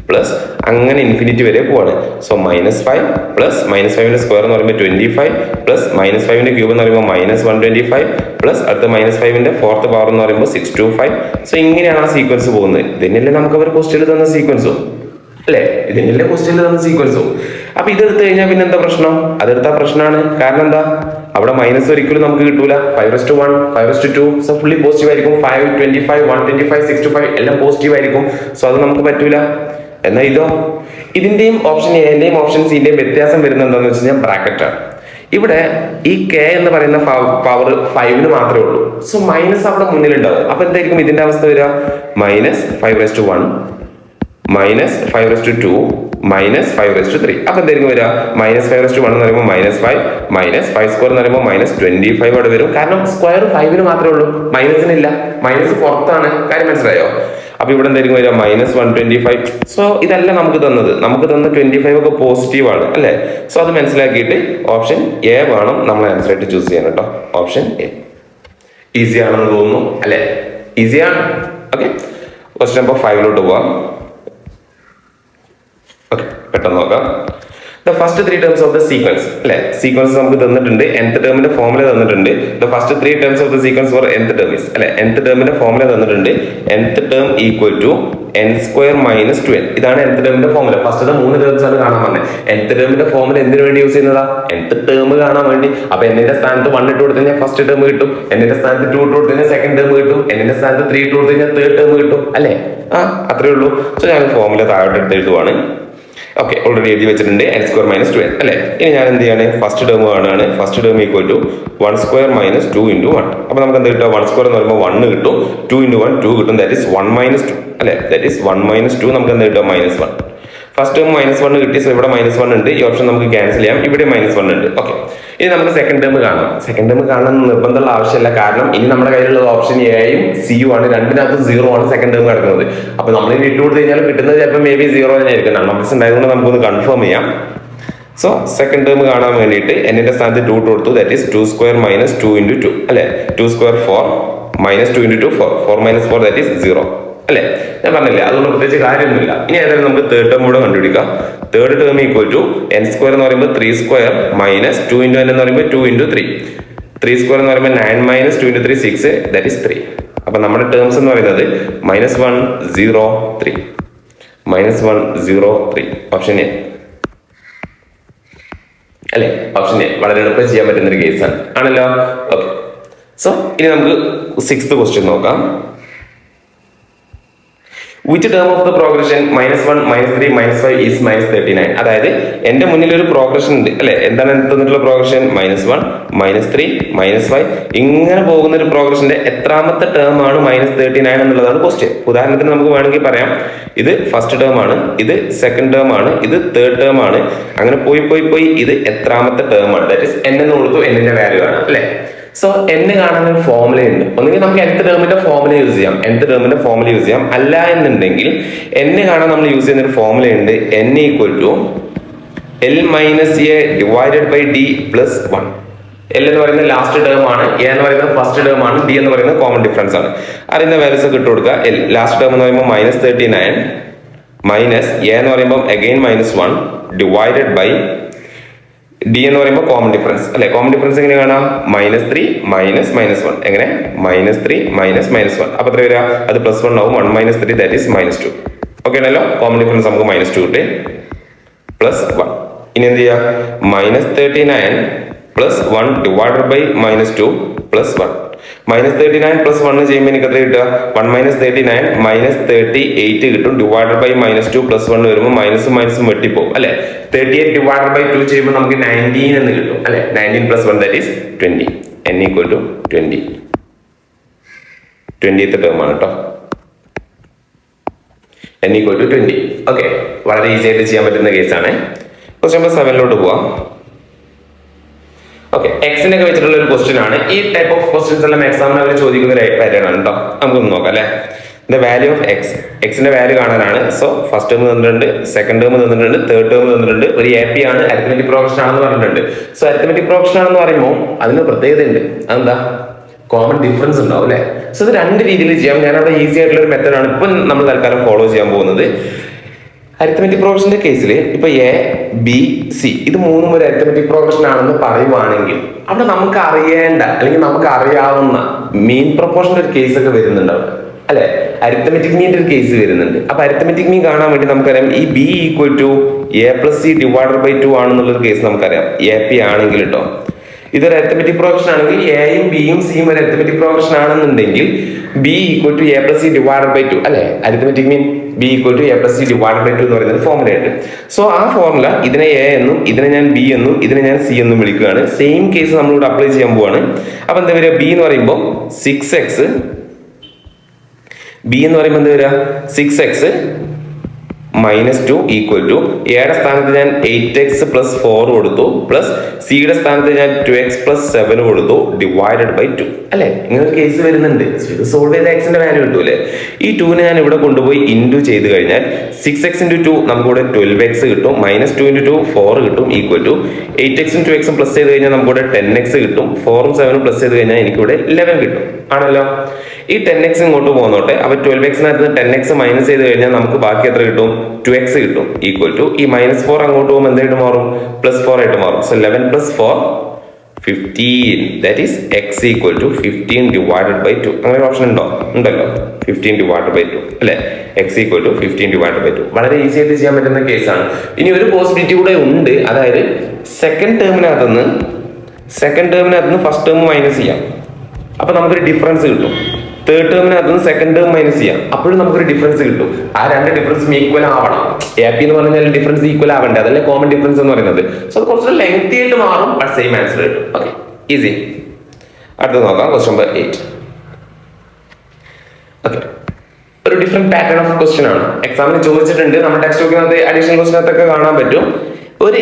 പ്ലസ് അങ്ങനെ ഇൻഫിനിറ്റി വരെ പോവാണ്. സോ -5 പ്ലസ് -5ന്റെ സ്ക്വയർ എന്ന് പറയുമ്പോൾ 25 പ്ലസ് -5ന്റെ ക്യൂബ് എന്ന് പറയുമ്പോൾ -125 പ്ലസ് അടുത്ത -5ന്റെ ഫോർത്ത് പവർ എന്ന് പറയുമ്പോൾ 625. സോ ഇങ്ങനെയാണ് ആ സീക്വൻസ് പോകുന്നത്. ഇതിനല്ലേ നമുക്ക് അവർ ക്വസ്റ്റ്യനിൽ തന്ന സീക്വൻസും അല്ലെ, ഇതിനല്ലേ ക്വസ്റ്റ്യനിൽ തന്ന സീക്വൻസും. അപ്പൊ ഇതെടുത്തു കഴിഞ്ഞാൽ പിന്നെ എന്താ പ്രശ്നം, അതെടുത്താൽ പ്രശ്നമാണ്. കാരണം എന്താ, അവിടെ മൈനസ് ഒരിക്കലും നമുക്ക് കിട്ടൂല. 5^1 5^2 സോ ഫുള്ളി പോസിറ്റീവ് ആയിരിക്കും. 5 25 125 625 എല്ലാം പോസിറ്റീവ് ആയിരിക്കും. സോ അത് നമുക്ക് പറ്റൂല. എന്നാൽ ഇതോ, ഇതിന്റെയും ഓപ്ഷൻ എന്റെയും ഓപ്ഷൻ സിന്റെയും വ്യത്യാസം വരുന്നത് എന്താണെന്ന് വെച്ച് കഴിഞ്ഞാൽ ബ്രാക്കറ്റാണ്. ഇവിടെ ഈ k എന്ന് പറയുന്ന പവർ 5 മാത്രമേ ഉള്ളൂ. സോ മൈനസ് അവിടെ മുന്നിലുണ്ടാവും. അപ്പൊ എന്തായിരിക്കും ഇതിന്റെ അവസ്ഥ വരിക, -5^1 -5^2 -5^3. അപ്പൊ എന്തായിരിക്കും വരിക, -5^1 എന്ന് പറയുമ്പോൾ -5 -5² എന്ന് പറയുമ്പോൾ -25 അവിടെ വരും. കാരണം സ്ക്വയർ 5 മാത്രമേ ഉള്ളൂ, മൈനസിനില്ല. മൈനസ് പുറത്താണ്, കാര്യം മനസ്സിലായോ? അപ്പൊ ഇവിടെ എന്തായിരിക്കും വരിക, -125. സോ ഇതല്ല നമുക്ക് തന്നത്, നമുക്ക് തന്ന 25 ഒക്കെ പോസിറ്റീവ് ആണ് അല്ലെ. സോ അത് മനസ്സിലാക്കിയിട്ട് ഓപ്ഷൻ എ വേണം നമ്മൾ ആൻസർ ആയിട്ട് ചൂസ് ചെയ്യാൻ കേട്ടോ. ഓപ്ഷൻ എ ഈസി ആണെന്ന് തോന്നുന്നു അല്ലെ, ഈസിയാണ്. ഓക്കെ, ക്വസ്റ്റ്യൻ നമ്പർ 5 പോവാം. ഓക്കെ, പെട്ടെന്ന് നോക്കാം. The first 3 terms of the sequence അല്ലെ, സീക്വൻസ് നമുക്ക് തന്നിട്ടുണ്ട്. nth ടേമിന്റെ ഫോർമുല തന്നിട്ടുണ്ട്. The first 3 terms of the sequence for nth term is അല്ലെ, nth ടേമിന്റെ ഫോർമുല തന്നിട്ടുണ്ട്. nth term equal to n² - 2n. ഇതാണ് nth ടേമിന്റെ ഫോർമുല. ഫസ്റ്റ് 3 ടേംസ് ആണ് കാണാൻ പറഞ്ഞത്. nth ടേമിന്റെ ഫോർമുല എന്തിനു വേണ്ടി യൂസ് ചെയ്യുന്നതാ, nth ടേം കാണാൻ വേണ്ടി. അപ്പൊ എന്നിന്റെ സ്ഥാനത്ത് 1 ഇട്ട് കൊടുത്തു കഴിഞ്ഞാൽ ഫസ്റ്റ് ടേം കിട്ടും, എന്നിന്റെ സ്ഥാനത്ത് 2 ഇട്ട് കൊടുത്തു കഴിഞ്ഞാൽ സെക്കൻഡ് ടേം കിട്ടും, എന്നിന്റെ സ്ഥാനത്ത് 3 ഇട്ട് കൊടുത്തു കഴിഞ്ഞാൽ തേർഡ് ടേം കിട്ടും അല്ലെ. അത്രേ ഉള്ളൂ. സോ ഞാൻ ഫോർമുല താഴോട്ട് എടുത്ത് എഴുതുവാണ്. ഓക്കെ, ഓൾറെഡി എഴുതി വെച്ചിട്ടുണ്ട് n² - 2n അല്ലെ. ഇനി ഞാൻ എന്ത് ചെയ്യാണ്, ഫസ്റ്റ് ടേം കാണുകയാണ്. First term = 1² - 2 × 1. അപ്പൊ നമുക്ക് എന്താ കിട്ടുക, 1² എന്ന് പറയുമ്പോൾ 1 കിട്ടും, 2 × 1 2 കിട്ടും. ദാറ്റ് ഈസ് 1 - 2 അല്ലെ, ദാറ്റ് ഈസ് 1 - 2. നമുക്ക് എന്താ കിട്ടുക, -1. ഫസ്റ്റ് ടേം -1 കിട്ടി. സോ ഇവിടെ -1 ഉണ്ട്. ഈ ഓപ്ഷൻ നമുക്ക് ക്യാൻസൽ ചെയ്യാം. ഇവിടെ -1 ഉണ്ട്. ഓക്കെ, ഇനി നമുക്ക് സെക്കൻഡ് ടേം കാണാം. സെക്കൻഡ് ടേം കാണാൻ നിർബന്ധമുള്ള ആവശ്യമില്ല. കാരണം ഇനി നമ്മുടെ കയ്യിലുള്ള ഓപ്ഷൻ എയും സിയും ആണ്. രണ്ടിനകത്ത് 0 ആണ് സെക്കൻഡ് ടേം കിടക്കുന്നത്. അപ്പൊ നമ്മൾ ഇനി ഇട്ട് കൊടുത്തു കഴിഞ്ഞാൽ കിട്ടുന്നത് ചിലപ്പോൾ മേ ബി 0 തന്നെ ആയിരിക്കും. നമ്പേഴ്സ് ഉണ്ടായതുകൊണ്ട് നമുക്കൊന്ന് കൺഫേം ചെയ്യാം. സോ സെക്കൻഡ് ടേം കാണാൻ വേണ്ടിയിട്ട് എന്നിന്റെ സ്ഥാനത്ത് 2 കൊടുത്തു. ദാറ്റ് ഈസ് 2² - 2 × 2 അല്ലെ. 2² 4 -2 × 2 4 4 - 4 ദാറ്റ് ഈസ് 0 അല്ലെ. ഞാൻ പറഞ്ഞില്ല, അതുകൊണ്ട് പ്രത്യേകിച്ച് കാര്യമൊന്നുമില്ല. ഇനി ഏതായാലും നമുക്ക് തേർഡ് ടേം കൂടെ കണ്ടുപിടിക്കാം. തേർഡ് ടേം = n² എന്ന് പറയുമ്പോൾ 3² - 2 × n എന്ന് പറയുമ്പോൾ 2 × 3. 3² എന്ന് പറയുമ്പോൾ 9 - 2 × 3 6 ദാറ്റ് ഈസ് 3. അപ്പൊ നമ്മുടെ ടേംസ് എന്ന് പറയുന്നത് -1 0 3 -1 0 3. ഓപ്ഷൻ എ അല്ലെ, ഓപ്ഷൻ എ വളരെ എളുപ്പം ചെയ്യാൻ പറ്റുന്ന ഒരു കേസാണ് ആണല്ലോ. ഓക്കെ, സോ ഇനി നമുക്ക് 6th ക്വസ്റ്റ്യൻ നോക്കാം. Which term of the progression -1 -3 -5 is -39? അതായത് എന്റെ മുന്നിൽ ഒരു പ്രോഗ്രഷൻ ഉണ്ട് അല്ലെ. എന്താണ് തന്നിട്ടുള്ള പ്രോഗ്രഷൻ, -1 -3 -5 ഇങ്ങനെ പോകുന്ന ഒരു പ്രോഗ്രഷന്റെ എത്രാമത്തെ ടേം ആണ് -39 എന്നുള്ളതാണ് ക്വസ്റ്റ്യൻ. ഉദാഹരണത്തിന് നമുക്ക് വേണമെങ്കിൽ പറയാം, ഇത് ഫസ്റ്റ് ടേം ആണ്, ഇത് സെക്കൻഡ് ടേം ആണ്, ഇത് തേർഡ് ടേം ആണ്. അങ്ങനെ പോയി ഇത് എത്രാമത്തെ ടേം ആണ്. ദാറ്റ് ഈസ് n എന്ന് കൊടുത്തു, n ന്റെ വാല്യൂ ആണ് അല്ലെ. സോ n കാണാൻ ഒരു ഫോർമുല ഉണ്ട്. ഒന്നെങ്കിൽ നമുക്ക് nth ടേമിന്റെ ഫോർമുല യൂസ് ചെയ്യാം, അല്ല എന്നുണ്ടെങ്കിൽ n കാണാൻ നമ്മൾ യൂസ് ചെയ്യുന്ന ഒരു ഫോർമുല ഉണ്ട്. n = L - a / d + 1. L എന്ന് പറയുന്നത് ലാസ്റ്റ് ടേം ആണ്, a എന്ന് പറയുന്നത് ഫസ്റ്റ് ടേം ആണ്, d എന്ന് പറയുന്നത് കോമൺ ഡിഫറൻസ് ആണ്. അറിയുന്ന വാല്യൂസ് ഒക്കെ ഇട്ട് കൊടുക്കുക. ലാസ്റ്റ് ടേം എന്ന് പറയുമ്പോൾ -39 മൈനസ് a എന്ന് പറയുമ്പോൾ അഗൈൻ -1 ഡിവൈഡഡ് ബൈ d എന്ന് പറയുമ്പോൾ കോമൺ ഡിഫറൻസ് അല്ലെ. കോമൺ ഡിഫറൻസ് എങ്ങനെ കാണാം, -3 -1 എങ്ങനെ -3 -1. അപ്പൊ എത്ര വരിക, അത് +1 ആവും. 1 - 3 ദാറ്റ് ഈസ് -2. ഓക്കെ ആണല്ലോ. കോമൺ ഡിഫറൻസ് നമുക്ക് -2 കിട്ടി +1. ഇനി എന്ത് ചെയ്യുക, -39 + 1 ഡിവൈഡഡ് ബൈ -2 + 1. -39 + 1 ചെയ്യുമ്പോൾ എനിക്ക് എത്ര കിട്ടുക? 1 - 39 -38 കിട്ടും. ഡിവൈഡഡ് ബൈ -2 + 1 വരുമ്പോൾ മൈനസും മൈനസും വെട്ടിപ്പോകും അല്ലെ. 38 ഡിവൈഡഡ് ബൈ 2 ചെയ്യുമ്പോൾ നമുക്ക് 19 എന്ന് കിട്ടും അല്ലെ. 19 + 1 that is 20. n = 20. 20th term ആണ് കേട്ടോ. n = 20. ഓക്കെ, വളരെ ഈസി ആയിട്ട് ചെയ്യാൻ പറ്റുന്ന കേസാണ്. ക്വസ്റ്റ്യൻ നമ്പർ 7 പോവാം. ഓക്കെ, എക്സിനെ ഒക്കെ വെച്ചിട്ടുള്ള ഒരു ക്വസ്റ്റ്യൻ ആണ്. ഈ ടൈപ്പ് ഓഫ് ക്വസ്റ്റ്യൻസ് എല്ലാം എക്സാമിന് അവർ ചോദിക്കുന്ന ഒരു പാറ്റേൺ ആണ് കേട്ടോ. നമുക്കൊന്ന് നോക്കാം അല്ലെ. ദ വാല്യൂ ഓഫ് എക്സ്, എക്സിന്റെ വാല്യൂ കാണാനാണ്. സോ ഫസ്റ്റ് ടേം തന്നിട്ടുണ്ട്, സെക്കൻഡ് ടേം തന്നിട്ടുണ്ട്, തേർഡ് ടേം തന്നിട്ടുണ്ട്. ഒരു AP ആണ്, അരിത്മെറ്റിക് പ്രോഗ്രഷൻ ആണെന്ന് പറഞ്ഞിട്ടുണ്ട്. സോ അരിത്മെറ്റിക് പ്രോഗ്രഷൻ ആണെന്ന് പറയുമ്പോൾ അതിന് പ്രത്യേകത ഉണ്ട്. അതെന്താ? കോമൺ ഡിഫറൻസ് ഉണ്ടാവും അല്ലെ. സോ ഇത് രണ്ട് രീതിയിൽ ചെയ്യാം. ഞാനവിടെ ഈസി ആയിട്ടുള്ള ഒരു മെത്തേഡാണ് ഇപ്പം നമ്മൾ തൽക്കാലം ഫോളോ ചെയ്യാൻ പോകുന്നത്. അരിത്മെറ്റിക് പ്രോഗ്രഷന്റെ കേസിൽ ഇപ്പൊ ABC ഇത് മൂന്നും ഒരു അരിത്മെറ്റിക് പ്രോഗ്രഷൻ ആണെന്ന് പറയുവാണെങ്കിൽ അവിടെ നമുക്ക് അറിയേണ്ട അല്ലെങ്കിൽ നമുക്ക് അറിയാവുന്ന മീൻ പ്രൊപ്പോർഷന്റെ ഒരു കേസ് ഒക്കെ വരുന്നുണ്ട് അവിടെ അല്ലെ. അരിത്മെറ്റിക് മീൻ്റെ ഒരു കേസ് വരുന്നുണ്ട്. അപ്പൊ അരിത്മെറ്റിക് മീൻ കാണാൻ വേണ്ടി നമുക്കറിയാം ഈ B = A + C divided by 2 ആണെന്നുള്ളൊരു കേസ് നമുക്കറിയാം. AP ആണെങ്കിൽ കേട്ടോ, ഇതൊരു അരിത്മെറ്റിക് പ്രോഗ്രഷൻ ആണെങ്കിൽ എയും ബിയും സിയും ഒരു അരിത്മെറ്റിക് പ്രോഗ്രഷൻ ആണെന്നുണ്ടെങ്കിൽ B = A + C divided by 2 അല്ലെ. Arithmetic mean B = A + C divided by 2 എന്ന് പറയുന്ന ഫോർമുല ഉണ്ട്. സോ ആ ഫോർമുല ഇതിനെ A എന്നും ഇതിനെ ഞാൻ B എന്നും ഇതിനെ ഞാൻ C എന്നും വിളിക്കുകയാണ്. സെയിം കേസ് നമ്മളിവിടെ അപ്ലൈ ചെയ്യാൻ പോവാണ്. അപ്പൊ എന്താ വരിക? B എന്ന് പറയുമ്പോൾ 6x, B എന്ന് പറയുമ്പോൾ എന്താ വരിക? 6x -2 = എയുടെ സ്ഥാനത്ത് ഞാൻ 8x + 4 കൊടുത്തു പ്ലസ് സിയുടെ സ്ഥാനത്ത് ഞാൻ 2x + 7 കൊടുത്തു ഡിവൈഡഡ് ബൈ 2 അല്ലെ. ഇങ്ങനെ ഒരു കേസ് വരുന്നുണ്ട്. ഇത് സോൾവ് ചെയ്ത എക്സിന്റെ വാല്യൂ കിട്ടൂല്ലേ. ഈ 2നെ ഞാൻ ഇവിടെ കൊണ്ടുപോയി ഇൻറ്റു ചെയ്ത് കഴിഞ്ഞാൽ 6x × 2 നമുക്കിവിടെ 12x കിട്ടും. -2 × 2 4 കിട്ടും = 8x ും 2x ഉം പ്ലസ് ചെയ്ത് കഴിഞ്ഞാൽ നമുക്കിവിടെ 10x കിട്ടും. 4ഉം 7ഉം പ്ലസ് ചെയ്ത് കഴിഞ്ഞാൽ എനിക്കിവിടെ 11 കിട്ടും ആണല്ലോ. ഈ 10x ഇങ്ങോട്ട് പോന്നോട്ടെ. അപ്പൊ 12x-നകത്ത് 10x മൈനസ് ചെയ്ത് കഴിഞ്ഞാൽ നമുക്ക് ബാക്കി എത്ര കിട്ടും? 2x കിട്ടും = ഈ -4 അങ്ങോട്ട് പോകുമ്പോൾ എന്തായിട്ട് മാറും? +4 ആയിട്ട് മാറും. So 11 + 4 15 that is x = 15 divided by 2. അങ്ങനെ ഒരു ഓപ്ഷൻ ഉണ്ടല്ലോ 15 ഡിവൈഡഡ് ബൈ 2 അല്ലെ. x = 15 ഡിവൈഡഡ് ബൈ 2 വളരെ ഈസി ആയിട്ട് ചെയ്യാൻ പറ്റുന്ന കേസാണ്. ഇനി ഒരു പോസിബിലിറ്റി കൂടെ ഉണ്ട്. അതായത് സെക്കൻഡ് ടേമിനകത്ത് നിന്ന് ഫസ്റ്റ് ടേം മൈനസ് ചെയ്യാം. അപ്പൊ നമുക്കൊരു ഡിഫറൻസ് കിട്ടും. തേർഡ് ടേമിനകത്ത് നിന്ന് സെക്കൻഡ് ടേം മൈനസ് ചെയ്യാം. അപ്പോഴും നമുക്കൊരു ഡിഫറൻസ് കിട്ടും. ആ രണ്ട് ഡിഫറൻസും ഈക്വൽ ആവണം. AP എന്ന് പറഞ്ഞാൽ ഡിഫറൻസ് ഈക്വൽ ആവണ്ടേ, അതല്ലേ കോമൺ ഡിഫറൻസ് എന്ന് പറയുന്നത്. സോ അത് കുറച്ചുകൂടെ ലെങ്തി ആയിട്ട് മാറും, ബട്ട് സെയിം ആൻസർ കിട്ടും. Okay, easy. അടുത്ത് നോക്കാം ക്വസ്റ്റ്യൻ നമ്പർ 8. ഓക്കെ, ഒരു ഡിഫറെന്റ് പാറ്റേൺ ഓഫ് ക്വസ്റ്റ്യൻ ആണ്. എക്സാമിന് ചോദിച്ചിട്ടുണ്ട്. നമ്മുടെ ടെക്സ്റ്റ് ബുക്കിനകത്ത് അഡീഷണൽ ക്വസ്റ്റ്യനകത്തൊക്കെ കാണാൻ പറ്റും. ഒരു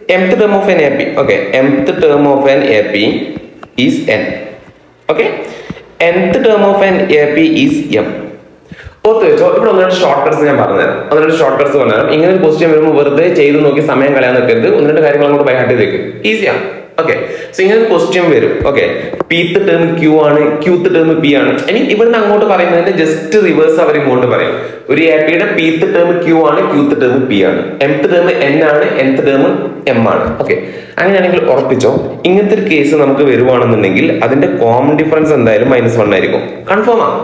mth term of an AP. Okay, mth term of an AP is n. Okay, nth term of an AP is m. ഓർത്ത് വെച്ചോ. ഇവിടെ ഒന്നുകൂടെ ഷോർട്ട് കട്ട്സ് ഞാൻ പറഞ്ഞുതരാം. ഇങ്ങനെ ഒരു ക്വസ്റ്റ്യൻ വരുമ്പോൾ വെറുതെ ചെയ്ത് നോക്കി സമയം കളയാൻ നിൽക്കരുത്. 1-2 കാര്യങ്ങൾ അങ്ങോട്ട് ബൈ ഹാർട്ട് ചെയ്ത് വെക്കും. ഈസിയാണ്. ഓക്കെ, സോ ഇങ്ങനെ ഒരു ക്വസ്റ്റ്യൻ വരും. ഓക്കെ, pth ടേം Q ആണ്, qth ടേം P ആണ്. ഇവിടുന്ന് അങ്ങോട്ട് പറയുന്നതിന്റെ ജസ്റ്റ് റിവേഴ്സ് അവർ ഇങ്ങോട്ട് പറയും. ഒരു APയുടെ pth ടേം Q ആണ്, qth ടേം P ആണ്, mth ടേം n ആണ്, nth ടേം m ആണ്. ഓക്കെ, അങ്ങനെയാണെങ്കിൽ ഉറപ്പിച്ചോ ഇങ്ങനത്തെ ഒരു കേസ് നമുക്ക് വരുവാണെന്നുണ്ടെങ്കിൽ അതിന്റെ കോമൺ ഡിഫറൻസ് എന്തായാലും -1 ആയിരിക്കും. കൺഫേം ആണ്,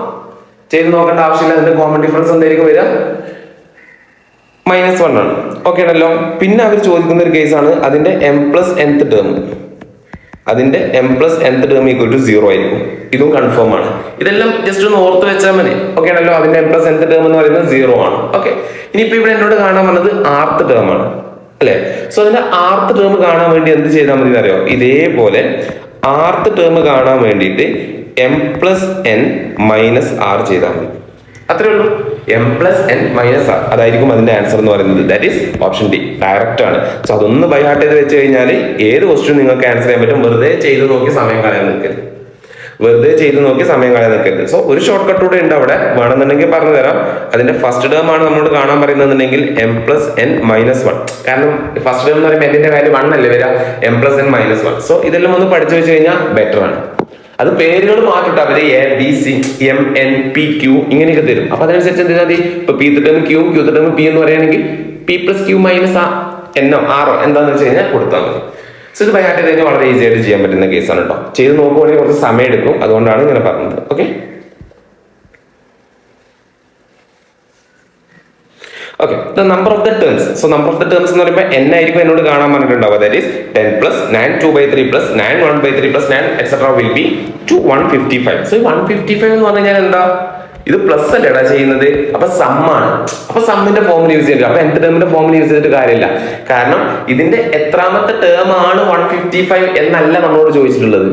ചെയ്ത് നോക്കേണ്ട ആവശ്യമില്ല. അതിന്റെ കോമൺ ഡിഫറൻസ് എന്തായിരിക്കും വരിക? -1 ആണ്. ഓക്കെ ആണല്ലോ. പിന്നെ അവർ ചോദിക്കുന്ന ഒരു കേസാണ് അതിന്റെ m + nth ടേം. അതിന്റെ m + nth ടേം = 0 ആയിരിക്കും. ഇതും കൺഫേം ആണ്. ഇതെല്ലാം ജസ്റ്റ് ഒന്ന് ഓർത്ത് വെച്ചാൽ മതി. ഓക്കെ ആണല്ലോ. അതിന്റെ m + nth ടേം എന്ന് പറയുന്നത് 0 ആണ്. ഓക്കെ, ഇനിയിപ്പോ ഇവിടെ എന്നോട് കാണാൻ പറഞ്ഞത് rth ടേം ആണ് അല്ലെ. സോ അതിന്റെ rth ടേം കാണാൻ വേണ്ടി എന്ത് ചെയ്താൽ മതി അറിയോ? ഇതേപോലെ rth ടേം കാണാൻ വേണ്ടിയിട്ട് m + n - r ചെയ്താൽ മതി. അത്രേ ഉള്ളൂ. m + n - r അതായിരിക്കും അതിന്റെ ആൻസർ എന്ന് പറയുന്നത്. That is option D. Direct ആണ്. സോ അതൊന്ന് ബൈ ഹാർട്ട് ചെയ്ത് വെച്ച് കഴിഞ്ഞാൽ ഏത് ക്വസ്റ്റ്യൻ നിങ്ങൾക്ക് ആൻസർ ചെയ്യാൻ പറ്റും. വെറുതെ ചെയ്ത് നോക്കി സമയം കളയാൻ നിൽക്കരുത്. സോ ഒരു ഷോർട്ട് കട്ട് കൂടെ ഉണ്ട് അവിടെ. വേണമെന്നുണ്ടെങ്കിൽ പറഞ്ഞു തരാം. അതിന്റെ ഫസ്റ്റ് ടേം ആണ് നമ്മളോട് കാണാൻ പറയുന്നതെന്നുണ്ടെങ്കിൽ m + n - 1. കാരണം ഫസ്റ്റ് ടേം എന്ന് പറയുമ്പോൾ എന്നിന്റെ വാല്യൂ 1 അല്ലേ വരിക. m + n - 1. സോ ഇതെല്ലാം ഒന്ന് പഠിച്ചു വെച്ച് കഴിഞ്ഞാൽ ബെറ്റർ ആണ്. അത് പേരുകൾ മാറ്റിട്ട് അവര് ABCMNPQ ഇങ്ങനെയൊക്കെ തരും. അപ്പൊ അതനുസരിച്ച് എന്ത് ചെയ്താൽ മതി? ഇപ്പൊ pth term Q, qth term P എന്ന് പറയുകയാണെങ്കിൽ P + Q - N R എന്താന്ന് വെച്ച് കഴിഞ്ഞാൽ കൊടുത്താൽ മതി. സോ ഇത് ബൈ ഹാർട്ട് ചെയ്ത് വളരെ ഈസി ആയിട്ട് ചെയ്യാൻ പറ്റുന്ന കേസാണ് കേട്ടോ. ചെയ്ത് നോക്കുവാണെങ്കിൽ കുറച്ച് സമയം എടുക്കും. അതുകൊണ്ടാണ് ഇങ്ങനെ പറഞ്ഞത്. Okay Okay, the number of the terms. So number of the terms എന്ന് പറയുമ്പോൾ n ആയിരിക്കും എന്നോട് കാണാൻ പറഞ്ഞിട്ടുണ്ടാവുക. That is 10 plus 9 2/3 plus 9 1/3 plus 9 etc. will be to 155. So 155 എന്ന് പറഞ്ഞു കഴിഞ്ഞാൽ എന്താ? ഇത് പ്ലസ് അല്ലേടാ ചെയ്യുന്നത്, അപ്പൊ സമ്മാണ്. അപ്പൊ സമ്മിന്റെ ഫോമിൽ യൂസ് ചെയ്തിട്ട്, അപ്പൊ nth ടേമിന്റെ ഫോമിൽ യൂസ് ചെയ്തിട്ട് കാര്യമില്ല. കാരണം ഇതിന്റെ എത്രാമത്തെ ടേം ആണ് 155 എന്നല്ല നമ്മളോട് ചോദിച്ചിട്ടുള്ളത്.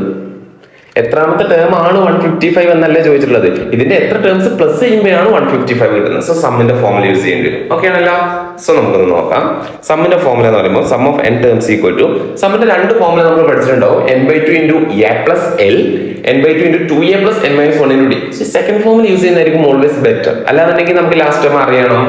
എത്രാമത്തെ ടേം ആണ് 155 എന്നല്ലേ ചോദിച്ചിട്ടുള്ളത്. ഇതിന്റെ എത്ര ടേംസ് പ്ലസ് ചെയ്യുമ്പോഴാണ് 155 കിട്ടുന്നത്. സോ സമ്മിന്റെ ഫോമുല യൂസ് ചെയ്യേണ്ടി വരും. ഓക്കെ ആണല്ലോ. സോ നമുക്കൊന്ന് നോക്കാം. സമ്മിന്റെ ഫോമുല എന്ന് പറയുമ്പോൾ sum of n terms equal to, സമ്മിന്റെ രണ്ട് ഫോമുല നമ്മൾ പഠിച്ചിട്ടുണ്ടാവും. n/2 into A plus L, n/2 into 2a plus n - 1 into D. Second formula use ചെയ്യുന്നതായിരിക്കും ഓൾവേസ് ബെറ്റർ. അല്ലാന്നുണ്ടെങ്കിൽ നമുക്ക് ലാസ്റ്റ് ടേം അറിയണം,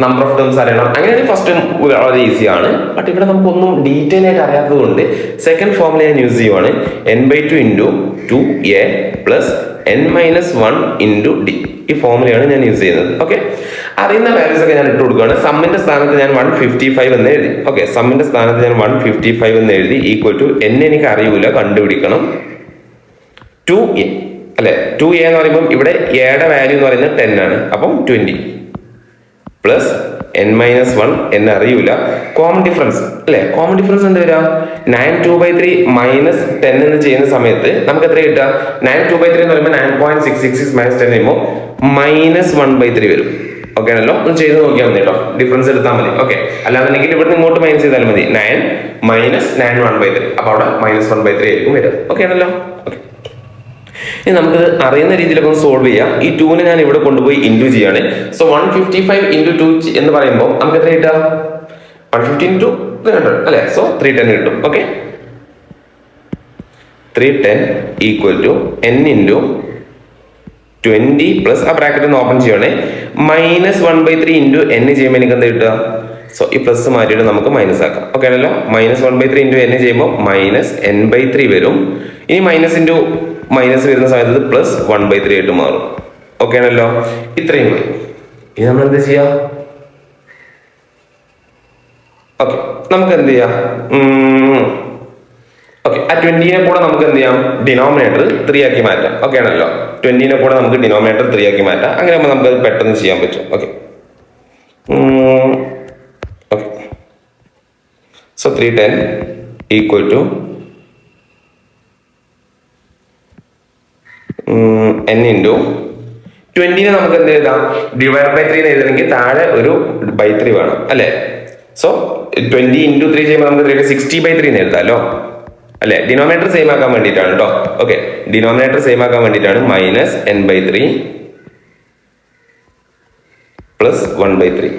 നമ്പർ ഓഫ് ടേംസ് അറിയണം, അങ്ങനെയാണെങ്കിൽ ഫസ്റ്റ് വളരെ ഈസിയാണ്. ബട്ട് ഇവിടെ നമുക്കൊന്നും ഡീറ്റെയിൽ ആയിട്ട് അറിയാത്തത് കൊണ്ട് സെക്കൻഡ് ഫോമുല ഞാൻ യൂസ് ചെയ്യുവാണ്. n/2 into 2a plus n - 1 into D. ഈ ഫോമുലയാണ് ഞാൻ യൂസ് ചെയ്യുന്നത്. ഓക്കെ, അറിയുന്ന വാല്യൂസ് ഒക്കെ ഞാൻ ഇട്ട് കൊടുക്കുകയാണ്. സമ്മിന്റെ സ്ഥാനത്ത് ഞാൻ 155 എന്ന് എഴുതി. ഓക്കെ, സമ്മിന്റെ സ്ഥാനത്ത് ഞാൻ 155 എന്ന് എഴുതി. ഈക്വൽ ടു n എനിക്ക് അറിയൂല, കണ്ടുപിടിക്കണം. 2a അല്ലെ, 2a എന്ന് പറയുമ്പോൾ ഇവിടെ എയുടെ വാല്യൂ എന്ന് പറയുന്നത് 10 ആണ്. അപ്പം 20 പ്ലസ് n - 1 എന്ന് അറിയൂല. കോമൺ ഡിഫറൻസ് അല്ലെ, കോമൺ ഡിഫറൻസ് എന്താ വരിക? 9 2/3 മൈനസ് 10 എന്ന് ചെയ്യുന്ന സമയത്ത് നമുക്ക് എത്ര കിട്ടുക? 9 2/3 എന്ന് പറയുമ്പോൾ 9.666 മൈനസ് 10 ചെയ്യുമ്പോൾ -1/3 വരും. ഓക്കെ ആണല്ലോ. ഒന്ന് ചെയ്ത് നോക്കിയാൽ മതി കേട്ടോ, ഡിഫറൻസ് എടുത്താൽ മതി. ഓക്കെ, അല്ലാന്നുണ്ടെങ്കിൽ ഇവിടുന്ന് ഇങ്ങോട്ട് മൈനസ് ചെയ്താൽ മതി. 9 മൈനസ് 9 1/3, അപ്പൊ അവിടെ -1/3 ആയിരിക്കും വരും. ഓക്കെ ആണല്ലോ. ഓക്കെ, ഇനി നമുക്കിത് അറിയുന്ന രീതിയിലൊക്കെ ഒന്ന് സോൾവ് ചെയ്യാം. ഈ 2നെ ഞാൻ ഇവിടെ കൊണ്ടുപോയി ഇൻറ്റു ചെയ്യാണ്. സോ 155 ഇൻറ്റു 2 എന്ന് പറയുമ്പോൾ നമുക്ക് എത്ര കിട്ടുക? 150 ഇൻറ്റു 300 അല്ലെ. സോ 310 കിട്ടും. Okay, 310 equal to n into 20 plus ആ ബ്രാക്കറ്റ് ഒന്ന് ഓപ്പൺ ചെയ്യണേ. -1/3 ഇൻറ്റു n ചെയ്യുമ്പോൾ എനിക്ക് എന്താ കിട്ടുക? സോ ഈ പ്ലസ് മാറ്റിയിട്ട് നമുക്ക് മൈനസ് ആക്കാം. ഓക്കെ ആണല്ലോ. -1/3 ഇൻറ്റു n ചെയ്യുമ്പോൾ -n/3 വരും. ഇനി മൈനസ് ഇൻറ്റു മൈനസ് വരുന്ന സമയത്ത് പ്ലസ് 1/3 ആയിട്ട് മാറും. ഓക്കെ ആണല്ലോ. ഇത്രയും മതി. ഇനി നമ്മൾ എന്ത് ചെയ്യാം? ഓക്കെ, നമുക്ക് എന്ത് ചെയ്യാം? ഓക്കെ, ആ 20നെ കൂടെ നമുക്ക് എന്ത് ചെയ്യാം? ഡിനോമിനേറ്റർ 3 ആക്കി മാറ്റാം. ഓക്കെ ആണല്ലോ. 20നെ കൂടെ നമുക്ക് ഡിനോമിനേറ്റർ 3 ആക്കി മാറ്റാം. അങ്ങനെ ആകുമ്പോൾ നമുക്ക് അത് പെട്ടെന്ന് ചെയ്യാൻ പറ്റും. Okay, okay, so 310 equal to n into 20നെ നമുക്ക് എന്ത് എഴുതാം? ഡിവൈഡ് ബൈ 3 എഴുതണമെങ്കിൽ താഴെ ഒരു ബൈ 3 വേണം അല്ലെ. സോ 20 ഇൻറ്റു 3 ചെയ്യുമ്പോൾ നമുക്ക് 60/3 എഴുതാമല്ലോ അല്ലെ. ഡിനോമിനേറ്റർ സെയിം ആക്കാൻ വേണ്ടിയിട്ടാണ് കേട്ടോ. ഓക്കെ, ഡിനോമിനേറ്റർ സെയിം ആക്കാൻ വേണ്ടിയിട്ടാണ് -n/3 പ്ലസ് 1/3.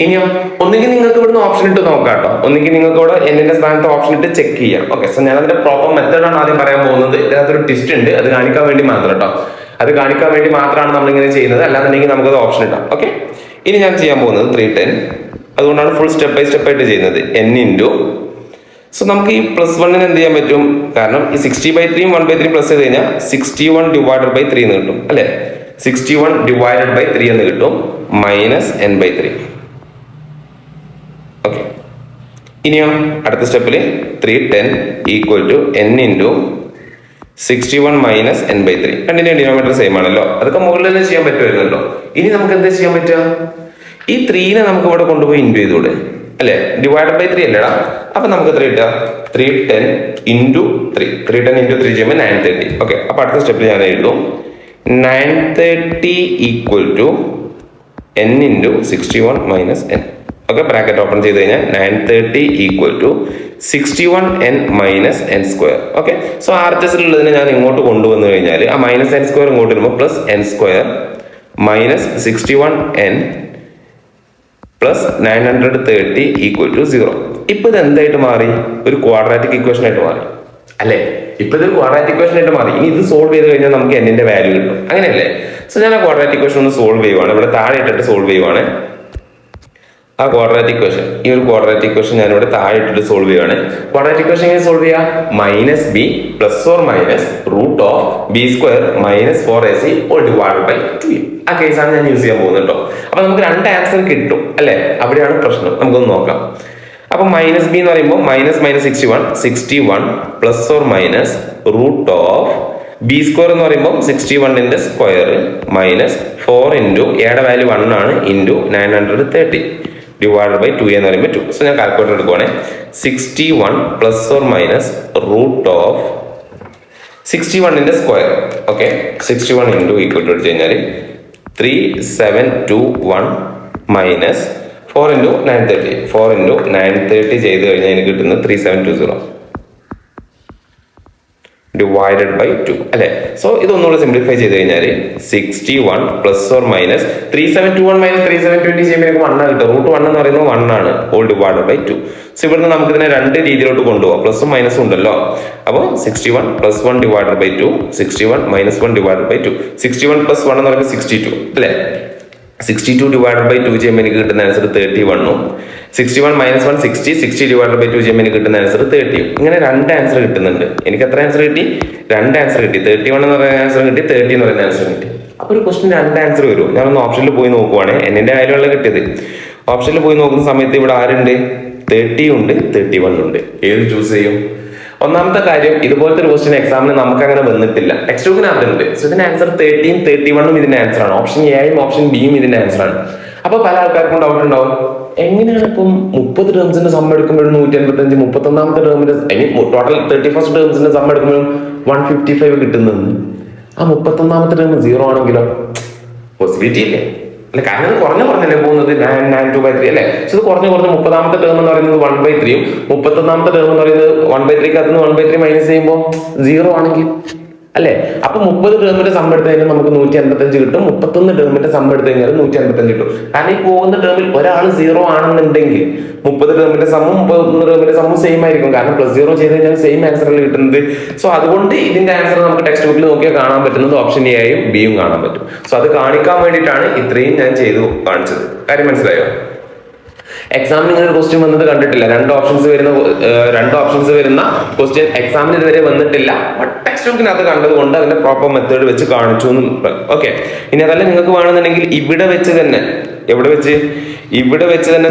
ഇനിയോ ഒന്നുകിൽ നിങ്ങൾക്ക് ഇവിടുന്ന് ഓപ്ഷൻ ഇട്ട് നോക്കാം കേട്ടോ, ഒന്നുകിൽ നിങ്ങൾക്ക് ഇവിടെ എന്നിന്റെ സ്ഥാനത്ത് ഓപ്ഷൻ ഇട്ട് ചെക്ക് ചെയ്യാം. ഓക്കെ, സോ ഞാൻ അതിന്റെ പ്രോപ്പർ മെത്തേഡാണ് ആദ്യം പറയാൻ പോകുന്നത്. ഇതിനകത്തൊരു ട്വിസ്റ്റ് ഉണ്ട്, അത് കാണിക്കാൻ വേണ്ടി മാത്രം കേട്ടോ. അത് കാണിക്കാൻ വേണ്ടി മാത്രമാണ് നമ്മൾ ഇങ്ങനെ ചെയ്യുന്നത്, അല്ലാന്നുണ്ടെങ്കിൽ നമുക്കത് ഓപ്ഷൻ ഇടാം. ഓക്കെ, ഇനി ഞാൻ ചെയ്യാൻ പോകുന്നത് 310, അതുകൊണ്ടാണ് ഫുൾ സ്റ്റെപ്പ് ബൈ സ്റ്റെപ്പ് ആയിട്ട് ചെയ്യുന്നത്. n ഇൻറ്റു, സോ നമുക്ക് ഈ +1 എന്ത് ചെയ്യാൻ പറ്റും? കാരണം ഈ 60/3 1/3 പ്ലസ് ചെയ്ത് കഴിഞ്ഞാൽ 61 ഡിവൈഡഡ് ബൈ 3 എന്ന് കിട്ടും അല്ലെ. 61 ഡിവൈഡഡ് ബൈ 3 എന്ന് കിട്ടും, -n/3. ഓക്കെ, ഇനിയോ അടുത്ത സ്റ്റെപ്പിൽ 310 equal to n into 61 minus n/3. രണ്ടിന്റെ ഡിനോമിനേറ്റർ സെയിം ആണല്ലോ, അതൊക്കെ മുകളിൽ തന്നെ ചെയ്യാൻ പറ്റുമായിരുന്നല്ലോ. ഇനി നമുക്ക് എന്താ ചെയ്യാൻ പറ്റുക? ഈ 3നെ നമുക്ക് ഇവിടെ കൊണ്ടുപോയി ഇൻറ്റു ചെയ്തൂടെ അല്ലെ. ഡിവൈഡഡ് ബൈ 3 അല്ലേടാ. അപ്പൊ നമുക്ക് എത്ര കിട്ടുക? 310 ഇൻറ്റു 3. 310 ഇൻറ്റു 3 ചെയ്യുമ്പോൾ 930. ഓക്കെ, അപ്പൊ അടുത്ത സ്റ്റെപ്പിൽ ഞാൻ എഴുതും 930 equal to n into 61 minus n. Okay, bracket open ചെയ്ത് കഴിഞ്ഞാൽ 930 equal to 61n minus n square. Okay, so ആർച്ചസിലുള്ളതിനെ ഞാൻ ഇങ്ങോട്ട് കൊണ്ടുവന്നു കഴിഞ്ഞാൽ ആ -n² ഇങ്ങോട്ട് വരുമ്പോൾ +n² minus 61n plus 930 equal to 0. ഇപ്പൊ ഇത് എന്തായിട്ട് മാറി? ഒരു ക്വാഡ്രാറ്റിക് ഇക്വേഷൻ ആയിട്ട് മാറി അല്ലെ. ഇപ്പൊ ഇത് ക്വാഡ്രാറ്റിക് ഇക്വേഷൻ ആയിട്ട് മാറി. ഇനി ഇത് സോൾവ് ചെയ്ത് കഴിഞ്ഞാൽ നമുക്ക് n-ന്റെ വാല്യൂ കിട്ടും, അങ്ങനെയല്ലേ. സോ ഞാൻ ആ ക്വാഡ്രാറ്റിക് ഇക്വേഷൻ ഒന്ന് സോൾവ് ചെയ്യുവാണ്. ഇവിടെ താഴെ ഇട്ടിട്ട് സോൾവ് ചെയ്യുവാണ് ആ ക്വാഡ്രാറ്റിക് ഇക്വേഷൻ. ഈ ഒരു ക്വാഡ്രാറ്റിക് ഇക്വേഷൻ ഞാൻ ഇവിടെ താഴെ ഇട്ടിട്ട് സോൾവ് ചെയ്യുവാണ്. ക്വാഡ്രാറ്റിക് ഇക്വേഷൻ എങ്ങനെ സോൾവ് ചെയ്യാം? -b +or -√b² - 4ac all divided by 2a. ആ കേസാണ് ഞാൻ യൂസ് ചെയ്യാൻ പോകുന്നത് കേട്ടോ. അപ്പൊ നമുക്ക് രണ്ട് ആൻസർ കിട്ടും അല്ലെ, അവിടെയാണ് പ്രശ്നം. നമുക്കൊന്ന് നോക്കാം. അപ്പൊ -b എന്ന് പറയുമ്പോൾ -61 +or -√b² എന്ന് പറയുമ്പോൾ 61ന്റെ സ്ക്വയർ 4 ഇൻറ്റു എയുടെ വാല്യൂ 1 ആണ് ഇൻറ്റു 930 ഡിവൈഡ് ബൈ 2 എന്ന് പറയുമ്പോൾ 2. സോ ഞാൻ കാൽക്കുലേറ്റർ എടുക്കുവാണേ. 61 plus or minus root of 61ന്റെ square. Okay, 61 into equal to എടുത്തു കഴിഞ്ഞാൽ 3721 മൈനസ് 4 ഇൻറ്റു 930. 4 ഇൻറ്റു 930 ചെയ്ത് കഴിഞ്ഞാൽ എനിക്ക് കിട്ടുന്നത് 3720 ഡിവൈഡഡ് ബൈ 2 അല്ലെ. സോ ഇതൊന്നുകൂടെ സിംപ്ലിഫൈ ചെയ്ത് കഴിഞ്ഞാൽ 61 പ്ലസ് ഓർ മൈനസ് 3721 മൈനസ് 3720 ചെയ്യുമ്പോൾ എനിക്ക് 1 കിട്ടും. റൂട്ട് 1 എന്ന് പറയുന്നത് 1 ആണ്, ഓൾ ഡിവൈഡഡ് ബൈ 2. സോ ഇവിടുന്ന് നമുക്ക് ഇതിനെ രണ്ട് രീതിയിലോട്ട് കൊണ്ടുപോകാം. പ്ലസും മൈനസും ഉണ്ടല്ലോ. അപ്പോൾ 61 plus 1 divided by 2, 61 minus 1 divided by 2. 61 plus 1 എന്ന് പറയുമ്പോൾ 62 അല്ലെ. 62 ഡിവൈഡഡ് ബൈ 2 ചെയ്യുമ്പോൾ എനിക്ക് കിട്ടുന്ന ആൻസർ 31. 61 മൈനസ് 1 60, 60 ഡിവൈഡഡ് ബൈ 2 ചെയ്യുമ്പോൾ എനിക്ക് കിട്ടുന്ന ആൻസർ 30. ഇങ്ങനെ രണ്ട് ആൻസർ കിട്ടുന്നുണ്ട്. എനിക്ക് എത്ര ആൻസർ കിട്ടി? രണ്ട് ആൻസർ കിട്ടി. 31 എന്ന് പറയുന്ന ആൻസർ കിട്ടി, 30 എന്ന് പറയുന്ന ആൻസർ കിട്ടി. അപ്പോൾ ഒരു ക്വസ്റ്റ്യൻ രണ്ട് ആൻസർ വരും. ഞാനൊന്ന് ഓപ്ഷനിൽ പോയി നോക്കുവാണെങ്കിൽ എന്നിന്റെ കാര്യമുള്ള കിട്ടിയത്. ഓപ്ഷനിൽ പോയി നോക്കുന്ന സമയത്ത് ഇവിടെ ആരുണ്ട്? 30 ഉണ്ട്, 31 ഉണ്ട്. ഏത് ചൂസ് ചെയ്യും? ഒന്നാമത്തെ കാര്യം, ഇതുപോലത്തെ ഒരു ക്വസ്റ്റ്യൻ എക്സാമിന് നമുക്ക് അങ്ങനെ വന്നിട്ടില്ല. ടെക്സ്റ്റ് ബുക്കിനകത്തുണ്ട്. സോ ഇതിന്റെ ആൻസർ 30, 31 ഇതിന്റെ ആൻസർ ആണ്. ഓപ്ഷൻ എയും ഓപ്ഷൻ ബിയും ഇതിന്റെ ആൻസർ ആണ്. അപ്പൊ പല ആൾക്കാർക്കും ഡൗട്ട് ഉണ്ടാവും, എങ്ങനെയാണ് ഇപ്പം 30 ടേംസിന്റെ സം എടുക്കുമ്പോഴും 185, 31ാമത്തെ ടേമിന്റെ ടോട്ടൽ 31st ടേംസിന്റെ സം എടുക്കുമ്പോഴും 155 കിട്ടുന്നത്? ആ 31ാമത്തെ ടേം 0 ആണെങ്കിലോ? പോസിബിലിറ്റി ഇല്ലേ? അല്ല, കാരണം ഇത് കുറഞ്ഞല്ലേ പോകുന്നത്, 992/3 അല്ലേ. സോ ഇത് കുറഞ്ഞ് 30ാമത്തെ ടേം എന്ന് പറയുന്നത് 1/3ഉം 31ാമത്തെ ടേം എന്ന് പറയുന്നത് 1/3 അതിന് 1/3 മൈനസ് ചെയ്യുമ്പോൾ 0 ആണെങ്കിൽ അല്ലെ. അപ്പൊ 30 ടേമിന്റെ സം എടുത്തു കഴിഞ്ഞാൽ നമുക്ക് 155 കിട്ടും. 31 ടേമിന്റെ സം എടുത്തു കഴിഞ്ഞാൽ 155 കിട്ടും. കാരണം ഈ പോകുന്ന ടേമിൽ ഒരാൾ 0 ആണെന്നുണ്ടെങ്കിൽ 30 ടേമിന്റെ സമ്മും 31 ടേമിന്റെ സമ്മും സെയിം ആയിരിക്കും. കാരണം +0 ചെയ്ത് കഴിഞ്ഞാൽ സെയിം ആൻസർ അല്ലേ കിട്ടുന്നത്. സോ അതുകൊണ്ട് ഇതിന്റെ ആൻസർ നമുക്ക് ടെക്സ്റ്റ് ബുക്കിൽ നോക്കിയാൽ കാണാൻ പറ്റുന്നത് ഓപ്ഷൻ എയും ബിയും കാണാൻ പറ്റും. സോ അത് കാണിക്കാൻ വേണ്ടിയിട്ടാണ് ഇത്രയും ഞാൻ ചെയ്തു കാണിച്ചത്. കാര്യം മനസ്സിലായോ? എക്സാമിന് ഇങ്ങനെ ഒരു ക്വസ്റ്റ്യൻ വന്നത് കണ്ടിട്ടില്ല. രണ്ട് ഓപ്ഷൻസ് വരുന്ന ക്വസ്റ്റ്യൻ എക്സാമിന് ഇതുവരെ വന്നിട്ടില്ല. ബട്ട് ടെക്സ്റ്റ് ബുക്കിനകത്ത് കണ്ടത് കൊണ്ട് അതിന്റെ പ്രോപ്പർ മെത്തേഡ് വെച്ച് കാണിച്ചു എന്ന്. ഓക്കെ, ഇനി അതല്ല നിങ്ങൾക്ക് വേണമെന്നുണ്ടെങ്കിൽ ഇവിടെ വെച്ച് തന്നെ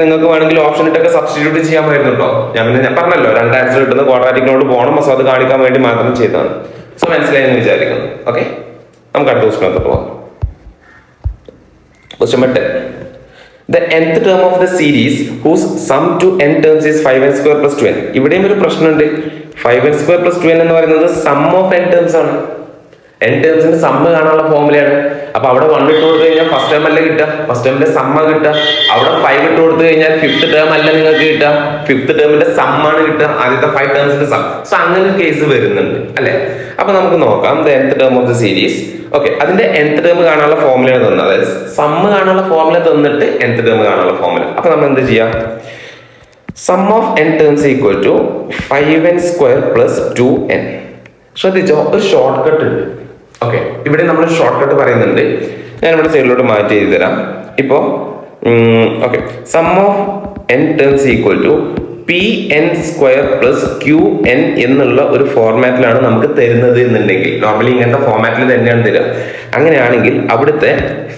നിങ്ങൾക്ക് വേണമെങ്കിൽ ഓപ്ഷൻ ഇട്ടൊക്കെ സബ്സ്റ്റിറ്റ്യൂട്ട് ചെയ്യാമായിരുന്നു കേട്ടോ. ഞാൻ പറഞ്ഞല്ലോ, രണ്ട് ആൻസർ കിട്ടുന്ന ക്വാഡ്രാറ്റിക്കിനോട് പോകണം. സോ അത് കാണിക്കാൻ വേണ്ടി മാത്രം ചെയ്തതാണ്. സോ മനസ്സിലായെന്ന് വിചാരിക്കുന്നു. ഓക്കെ, നമുക്ക് അടുത്ത ക്വസ്റ്റ്യനകത്ത് പോകാം. Question 10. The nth term of the series whose sum to n terms is 5n² plus 2n. ഇവിടെയും ഒരു പ്രശ്നമുണ്ട്. 5n² plus 2n എന്ന് പറയുന്നത് സം ഓഫ് n ടേംസ് ആണ്. n ടേംസിന്റെ സമ്മ് കാണാനുള്ള ഫോർമുലയാണ്. അപ്പൊ അവിടെ 1 ഇട്ട് കൊടുത്തു കഴിഞ്ഞാൽ ഫസ്റ്റ് ടേം അല്ല കിട്ടുക, ഫസ്റ്റ് ടേമിന്റെ സമ്മ കിട്ടുക. അവിടെ 5 ഇട്ട് കൊടുത്തു കഴിഞ്ഞാൽ 5th ടേം അല്ല നിങ്ങൾക്ക് കിട്ടുക, 5th ടേമിന്റെ സമ്മാണ് കിട്ടുക, ആദ്യത്തെ 5 ടേംസിന്റെ സം. സോ അങ്ങനെ കേസ് വരുന്നുണ്ട് അല്ലെ. അപ്പൊ നമുക്ക് നോക്കാം. The nth term of the series. Okay, അതിന്റെ nth ടേം കാണാനുള്ള ഫോർമുലയാണ് തന്നത്. അതായത് സമ്മ് കാണാനുള്ള ഫോർമുല തന്നിട്ട് nth ടേം കാണാനുള്ള ഫോർമുല. അപ്പൊ നമ്മൾ എന്ത് ചെയ്യാം? Sum of n terms equal to 5n² plus 2n. ശ്രദ്ധിച്ചോ, ഒരു ഷോർട്ട് കട്ട് ഉണ്ട്. ഓക്കെ, ഇവിടെ നമ്മൾ ഷോർട്ട് കട്ട് പറയുന്നുണ്ട്. ഞാൻ ഇവിടെ സൈഡിലോട്ട് മാറ്റി എഴുതി തരാം. ഇപ്പോ okay, sum of n terms equal to pn² plus qn എന്നുള്ള ഒരു ഫോർമാറ്റിലാണ് നമുക്ക് തരുന്നത് എന്നുണ്ടെങ്കിൽ, നോർമലി ഇങ്ങനത്തെ ഫോർമാറ്റിൽ തന്നെയാണ് തരിക. അങ്ങനെയാണെങ്കിൽ അവിടുത്തെ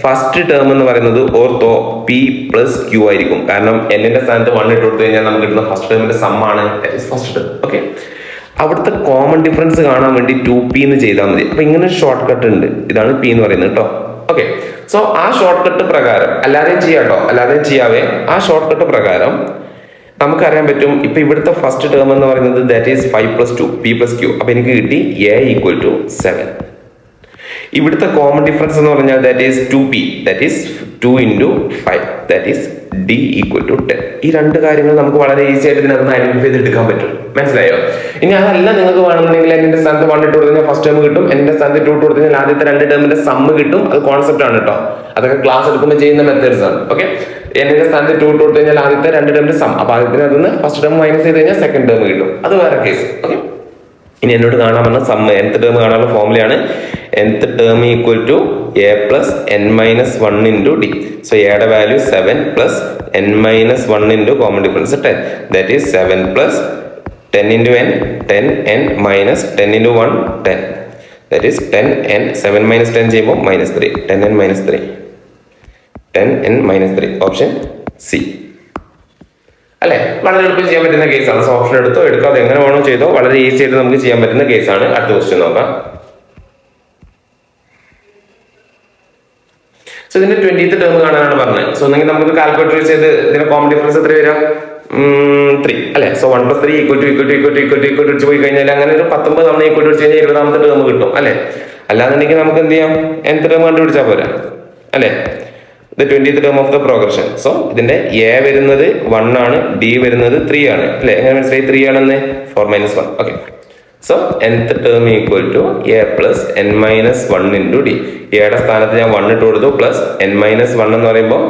ഫസ്റ്റ് ടേം എന്ന് പറയുന്നത് ഓർത്തോ p plus q ആയിരിക്കും. കാരണം n-ന്റെ സ്ഥാനത്ത് 1 ഇട്ട് കൊടുത്തു കഴിഞ്ഞാൽ നമുക്ക് കിട്ടുന്ന ഫസ്റ്റ് ടേമിന്റെ സമ്മാണ് ഫസ്റ്റ് ടേം. ഓക്കെ, അവിടുത്തെ കോമൺ ഡിഫറൻസ് കാണാൻ വേണ്ടി 2p എന്ന് ചെയ്താൽ മതി. അപ്പൊ ഇങ്ങനെ ഒരു ഷോർട്ട് കട്ട് ഉണ്ട്. ഇതാണ് p എന്ന് പറയുന്നത് കേട്ടോ. ഓക്കെ, സോ ആ ഷോർട്ട് കട്ട് പ്രകാരം അല്ലാതെയും ചെയ്യാവേ. ആ ഷോർട്ട് കട്ട് പ്രകാരം നമുക്കറിയാൻ പറ്റും. ഇപ്പൊ ഇവിടുത്തെ ഫസ്റ്റ് ടേം എന്ന് പറയുന്നത് that is 5 plus 2 p plus q. അപ്പൊ എനിക്ക് കിട്ടി a ഈക്വൽ ടു 7. ഇവിടുത്തെ കോമൺ ഡിഫറൻസ് എന്ന് പറഞ്ഞാൽ that is 2p, that is 2 into 5, that is d equal to 10. ഈ രണ്ട് കാര്യങ്ങൾ നമുക്ക് വളരെ ഈസി ആയിട്ട് ഇതിനകത്ത് ഐഡന്റിഫൈ ചെയ്തെടുക്കാൻ പറ്റും. മനസ്സിലായോ? ഇനി അതല്ല നിങ്ങൾക്ക് വേണമെന്നുണ്ടെങ്കിൽ n-ന്റെ സ്ഥാനത്ത് 1 ഇട്ട് കൊടുത്തു കഴിഞ്ഞാൽ ഫസ്റ്റ് ടേം കിട്ടും, n-ന്റെ സ്ഥാനത്ത് 2 ഇട്ട് കൊടുത്തു കഴിഞ്ഞാൽ ആദ്യത്തെ 2 ടേമിന്റെ സമ്മ് കിട്ടും. അത് കോൺസെപ്റ്റ് ആണ് കേട്ടോ. അതൊക്കെ ക്ലാസ് എടുക്കുമ്പോൾ ചെയ്യുന്ന മെത്തേഡ്സ് ആണ്. ഓക്കെ, n-ന്റെ സ്ഥാനത്ത് 2 ഇട്ട് കൊടുത്തു കഴിഞ്ഞാൽ ആദ്യത്തെ 2 ടേമിന്റെ സം, അപ്പൊ അതിനകത്ത് ഫസ്റ്റ് ടേം മൈനസ് ചെയ്ത് കഴിഞ്ഞാൽ സെക്കൻഡ് ടേം കിട്ടും. അത് വേറെ കേസ്. ഓക്കെ, ഇനി എന്നോട് കാണാൻ പറഞ്ഞ സമ്മ് nth ടേം കാണാനുള്ള ഫോർമുലയാണ് nth term equal to a plus n minus 1 into d. So എയുടെ value 7 plus n minus 1 into common difference 10. That is 7 plus 10 into n, 10n minus 10 into 1, 10. That is 10n, 7 minus 10 ചെയ്യുമ്പോൾ -3, 10n minus 3, 10n minus 3, option C അല്ലെ. വളരെ എളുപ്പം ചെയ്യാൻ പറ്റുന്ന കേസാണ്. So option എടുക്കാതെ എങ്ങനെ വേണോ ചെയ്തോ വളരെ ഈസി ആയിട്ട് നമുക്ക് ചെയ്യാൻ പറ്റുന്ന കേസാണ്. അടുത്ത ക്വസ്റ്റ്യൻ നോക്കാം. സോ ഇതിന്റെ 20th ടേം കാണാനാണ് പറഞ്ഞത്. സോ ഒന്നെങ്കിൽ നമുക്ക് കാൽക്കുലേറ്റർ യൂസ് ചെയ്ത് ഇതിന്റെ കോമൺ ഡിഫറൻസ് എത്ര വരാം? 3 അല്ലെ. സോ 1 + 3 = പോയി കഴിഞ്ഞാൽ അങ്ങനെ ഒരു 19 തവണ ഈക്വൽ ടു കഴിഞ്ഞാൽ 20ാമത്തെ ടേം കിട്ടും അല്ലെ. അല്ലാന്നുണ്ടെങ്കിൽ നമുക്ക് എന്ത് ചെയ്യാം? nth ടേം കണ്ടുപിടിച്ചാൽ പോരാ അല്ലെ. the 20th term of the progression. So ഇതിന്റെ a വരുന്നത് 1 ആണ്, d വരുന്നത് 3 ആണ് അല്ലെ. എങ്ങനെ മനസ്സിലായി 3 ആണെന്ന്? 4 - 1. Okay. So nth term equal to a plus n minus 1 into d. എയുടെ സ്ഥാനത്ത് ഞാൻ 1 ഇട്ട് കൊടുത്തു, പ്ലസ് n minus 1 എന്ന് പറയുമ്പോൾ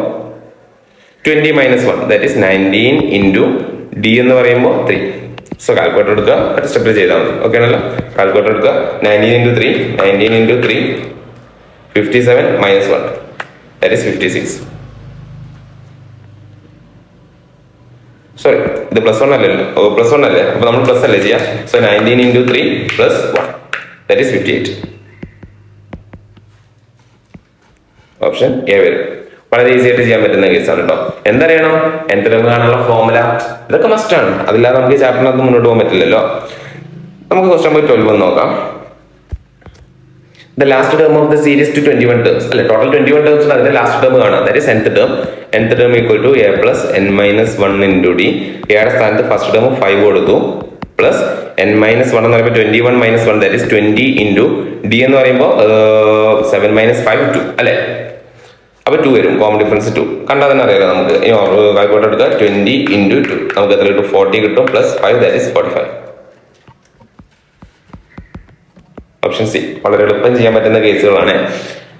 20 minus 1, that is 19 into d എന്ന് പറയുമ്പോൾ 3. സോ കാൽക്കുലേറ്റർ എടുക്കുക, ഒറ്റ സ്റ്റെപ്പിൽ ചെയ്താൽ മതി. ഓക്കെ ആണല്ലോ. കാൽക്കുലേറ്റർ എടുക്കുക. 19 into 3, 19 into 3, 57 minus 1, that is 56. Sorry, ഇത് +1 അല്ലല്ലോ. +1 അല്ലേ, അപ്പൊ നമ്മൾ പ്ലസ് അല്ലേ ചെയ്യാം. So 19 into 3 plus 1, that is 58. Option A വരും. വളരെ ഈസി ആയിട്ട് ചെയ്യാൻ പറ്റുന്ന കേസാണ് കേട്ടോ. എന്തറിയണം? nth ടേം കാണാനുള്ള ഫോർമുല, ഇതൊക്കെ മസ്റ്റ് ആണ്. അതില്ലാതെ നമുക്ക് ഈ ചാപ്റ്ററിനകത്ത് മുന്നോട്ട് പോകാൻ പറ്റില്ലല്ലോ. നമുക്ക് ക്വസ്റ്റ്യൻ നമ്പർ 12 നോക്കാം. The last term of the series to 21 terms. അല്ലെ, ടോട്ടൽ 21 terms ഉണ്ട്. അതിന്റെ ലാസ്റ്റ് ടേം കാണാം. that is nth term. nth term equal to a plus n minus 1 into d. എയുടെ സ്ഥാനത്ത് ഫസ്റ്റ് ടേം 5 കൊടുത്തു, പ്ലസ് n minus 1 എന്ന് പറയുമ്പോൾ 21 minus 1, that is 20 into d എന്ന് പറയുമ്പോൾ 7 minus 5 2 അല്ലെ. അപ്പൊ 2 വരും. കോമൺ ഡിഫറൻസ് 2 കണ്ടാൽ തന്നെ അറിയാലോ നമുക്ക്. കാൽക്കുലേറ്റർ എടുക്കുക. 20 into 2 നമുക്ക് എത്ര കിട്ടും? 40 കിട്ടും, plus 5, that is 45. Option C. വളരെ എളുപ്പം ചെയ്യാൻ പറ്റുന്ന കേസുകളാണ്.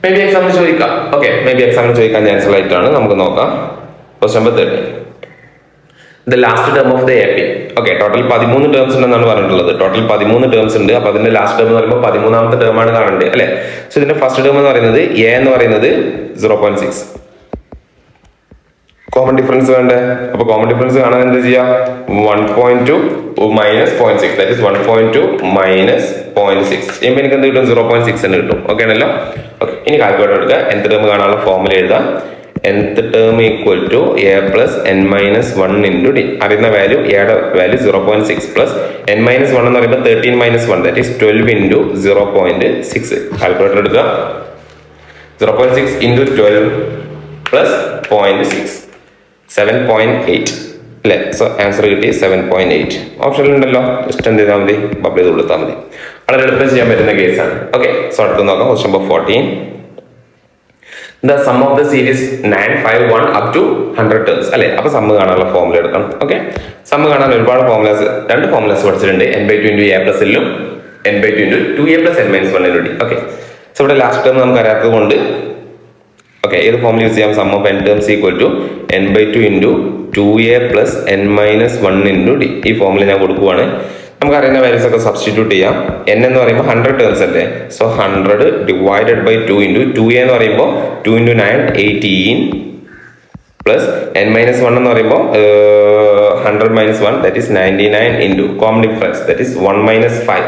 മേ ബി എക്സാമിന് ചോദിക്കാം. ഓക്കെ, മേ ബി എക്സാമിന് ചോദിക്കാൻ ചാൻസ് ആയിട്ടാണ്. നമുക്ക് നോക്കാം. Question number 13. The last term of the A P. Okay, total 13 terms ഉണ്ടെന്നാണ് പറഞ്ഞിട്ടുള്ളത്. ടോട്ടൽ 13 ടേംസ് ഉണ്ട്. അപ്പൊ അതിന്റെ ലാസ്റ്റ് ടേം എന്ന് പറയുമ്പോൾ 13ാമത്തെ ടേം ആണ് കാണേണ്ടത് അല്ലെ. സോ ഇതിന്റെ ഫസ്റ്റ് ടേം എന്ന് പറയുന്നത് എ എന്ന് പറയുന്നത് 0.6. കോമൺ ഡിഫറൻസ് വേണ്ടേ? അപ്പൊ കോമൺ ഡിഫറൻസ് കാണാൻ എന്ത് ചെയ്യാം? 1.2 minus 0.6, that is 1.2 minus 0.6 ചെയ്യുമ്പോൾ എനിക്ക് എന്ത് കിട്ടും? 0.6 എന്ന് കിട്ടും. ഓക്കെ ആണല്ലോ. ഓക്കെ, ഇനി കാൽക്കുലേറ്റർ എടുക്കുക. nth ടേം കാണാനുള്ള ഫോർമുല എഴുതാം. nth term equal to a plus n minus 1 into d. അറിയുന്ന വാല്യൂ, എയുടെ വാല്യൂ 0.6 പ്ലസ് n minus 1 എന്ന് പറയുമ്പോൾ 13 minus 1, that is 12 into 0.6. Calculator എടുക്കുക. 0.6 into 12 plus 0.6, 7.8 അല്ലേ. സോ ആൻസർ കിട്ടി 7.8. ഓപ്ഷനിൽ ഉണ്ടല്ലോ. ജസ്റ്റ് എന്ത് ചെയ്താൽ മതി? ബബിൾ ചെയ്ത് കൊടുത്താൽ മതി. വളരെ എളുപ്പം ചെയ്യാൻ പറ്റുന്ന കേസാണ്. ഓക്കെ, സോ അടുത്ത് നോക്കാം. Question number 14. The sum of the series 9, 5, 1 up to 100 terms അല്ലെ. അപ്പൊ സമ്മ് കാണാനുള്ള ഫോർമുല എടുക്കണം. ഓക്കെ, സമ്മ് കാണാൻ ഒരുപാട് ഫോർമുലാസ്, 2 ഫോർമുലാസ് പഠിച്ചിട്ടുണ്ട്. n/2 into a plus l ഉം n/2 into 2a plus n minus 1 into d. Okay, so ഇവിടെ last term നമുക്ക് അറിയാത്തത് കൊണ്ട് ഓക്കെ, ഏത് ഫോർമുല യൂസ് ചെയ്യാം? Sum of n terms equal to n/2 into 2a plus n minus 1 into d. ഈ formula ഞാൻ കൊടുക്കുവാണ്. നമുക്ക് അറിയുന്ന വാല്യൂസ് ഒക്കെ സബ്സ്റ്റിറ്റ്യൂട്ട് ചെയ്യാം. n എന്ന് പറയുമ്പോൾ 100 ടേംസ് അല്ലേ. So 100 divided by 2 into 2a എന്ന് പറയുമ്പോൾ 2 into 9 18 പ്ലസ് n minus 1 എന്ന് പറയുമ്പോൾ 100 minus 1, that is 99 into common difference, that is 1 minus 5.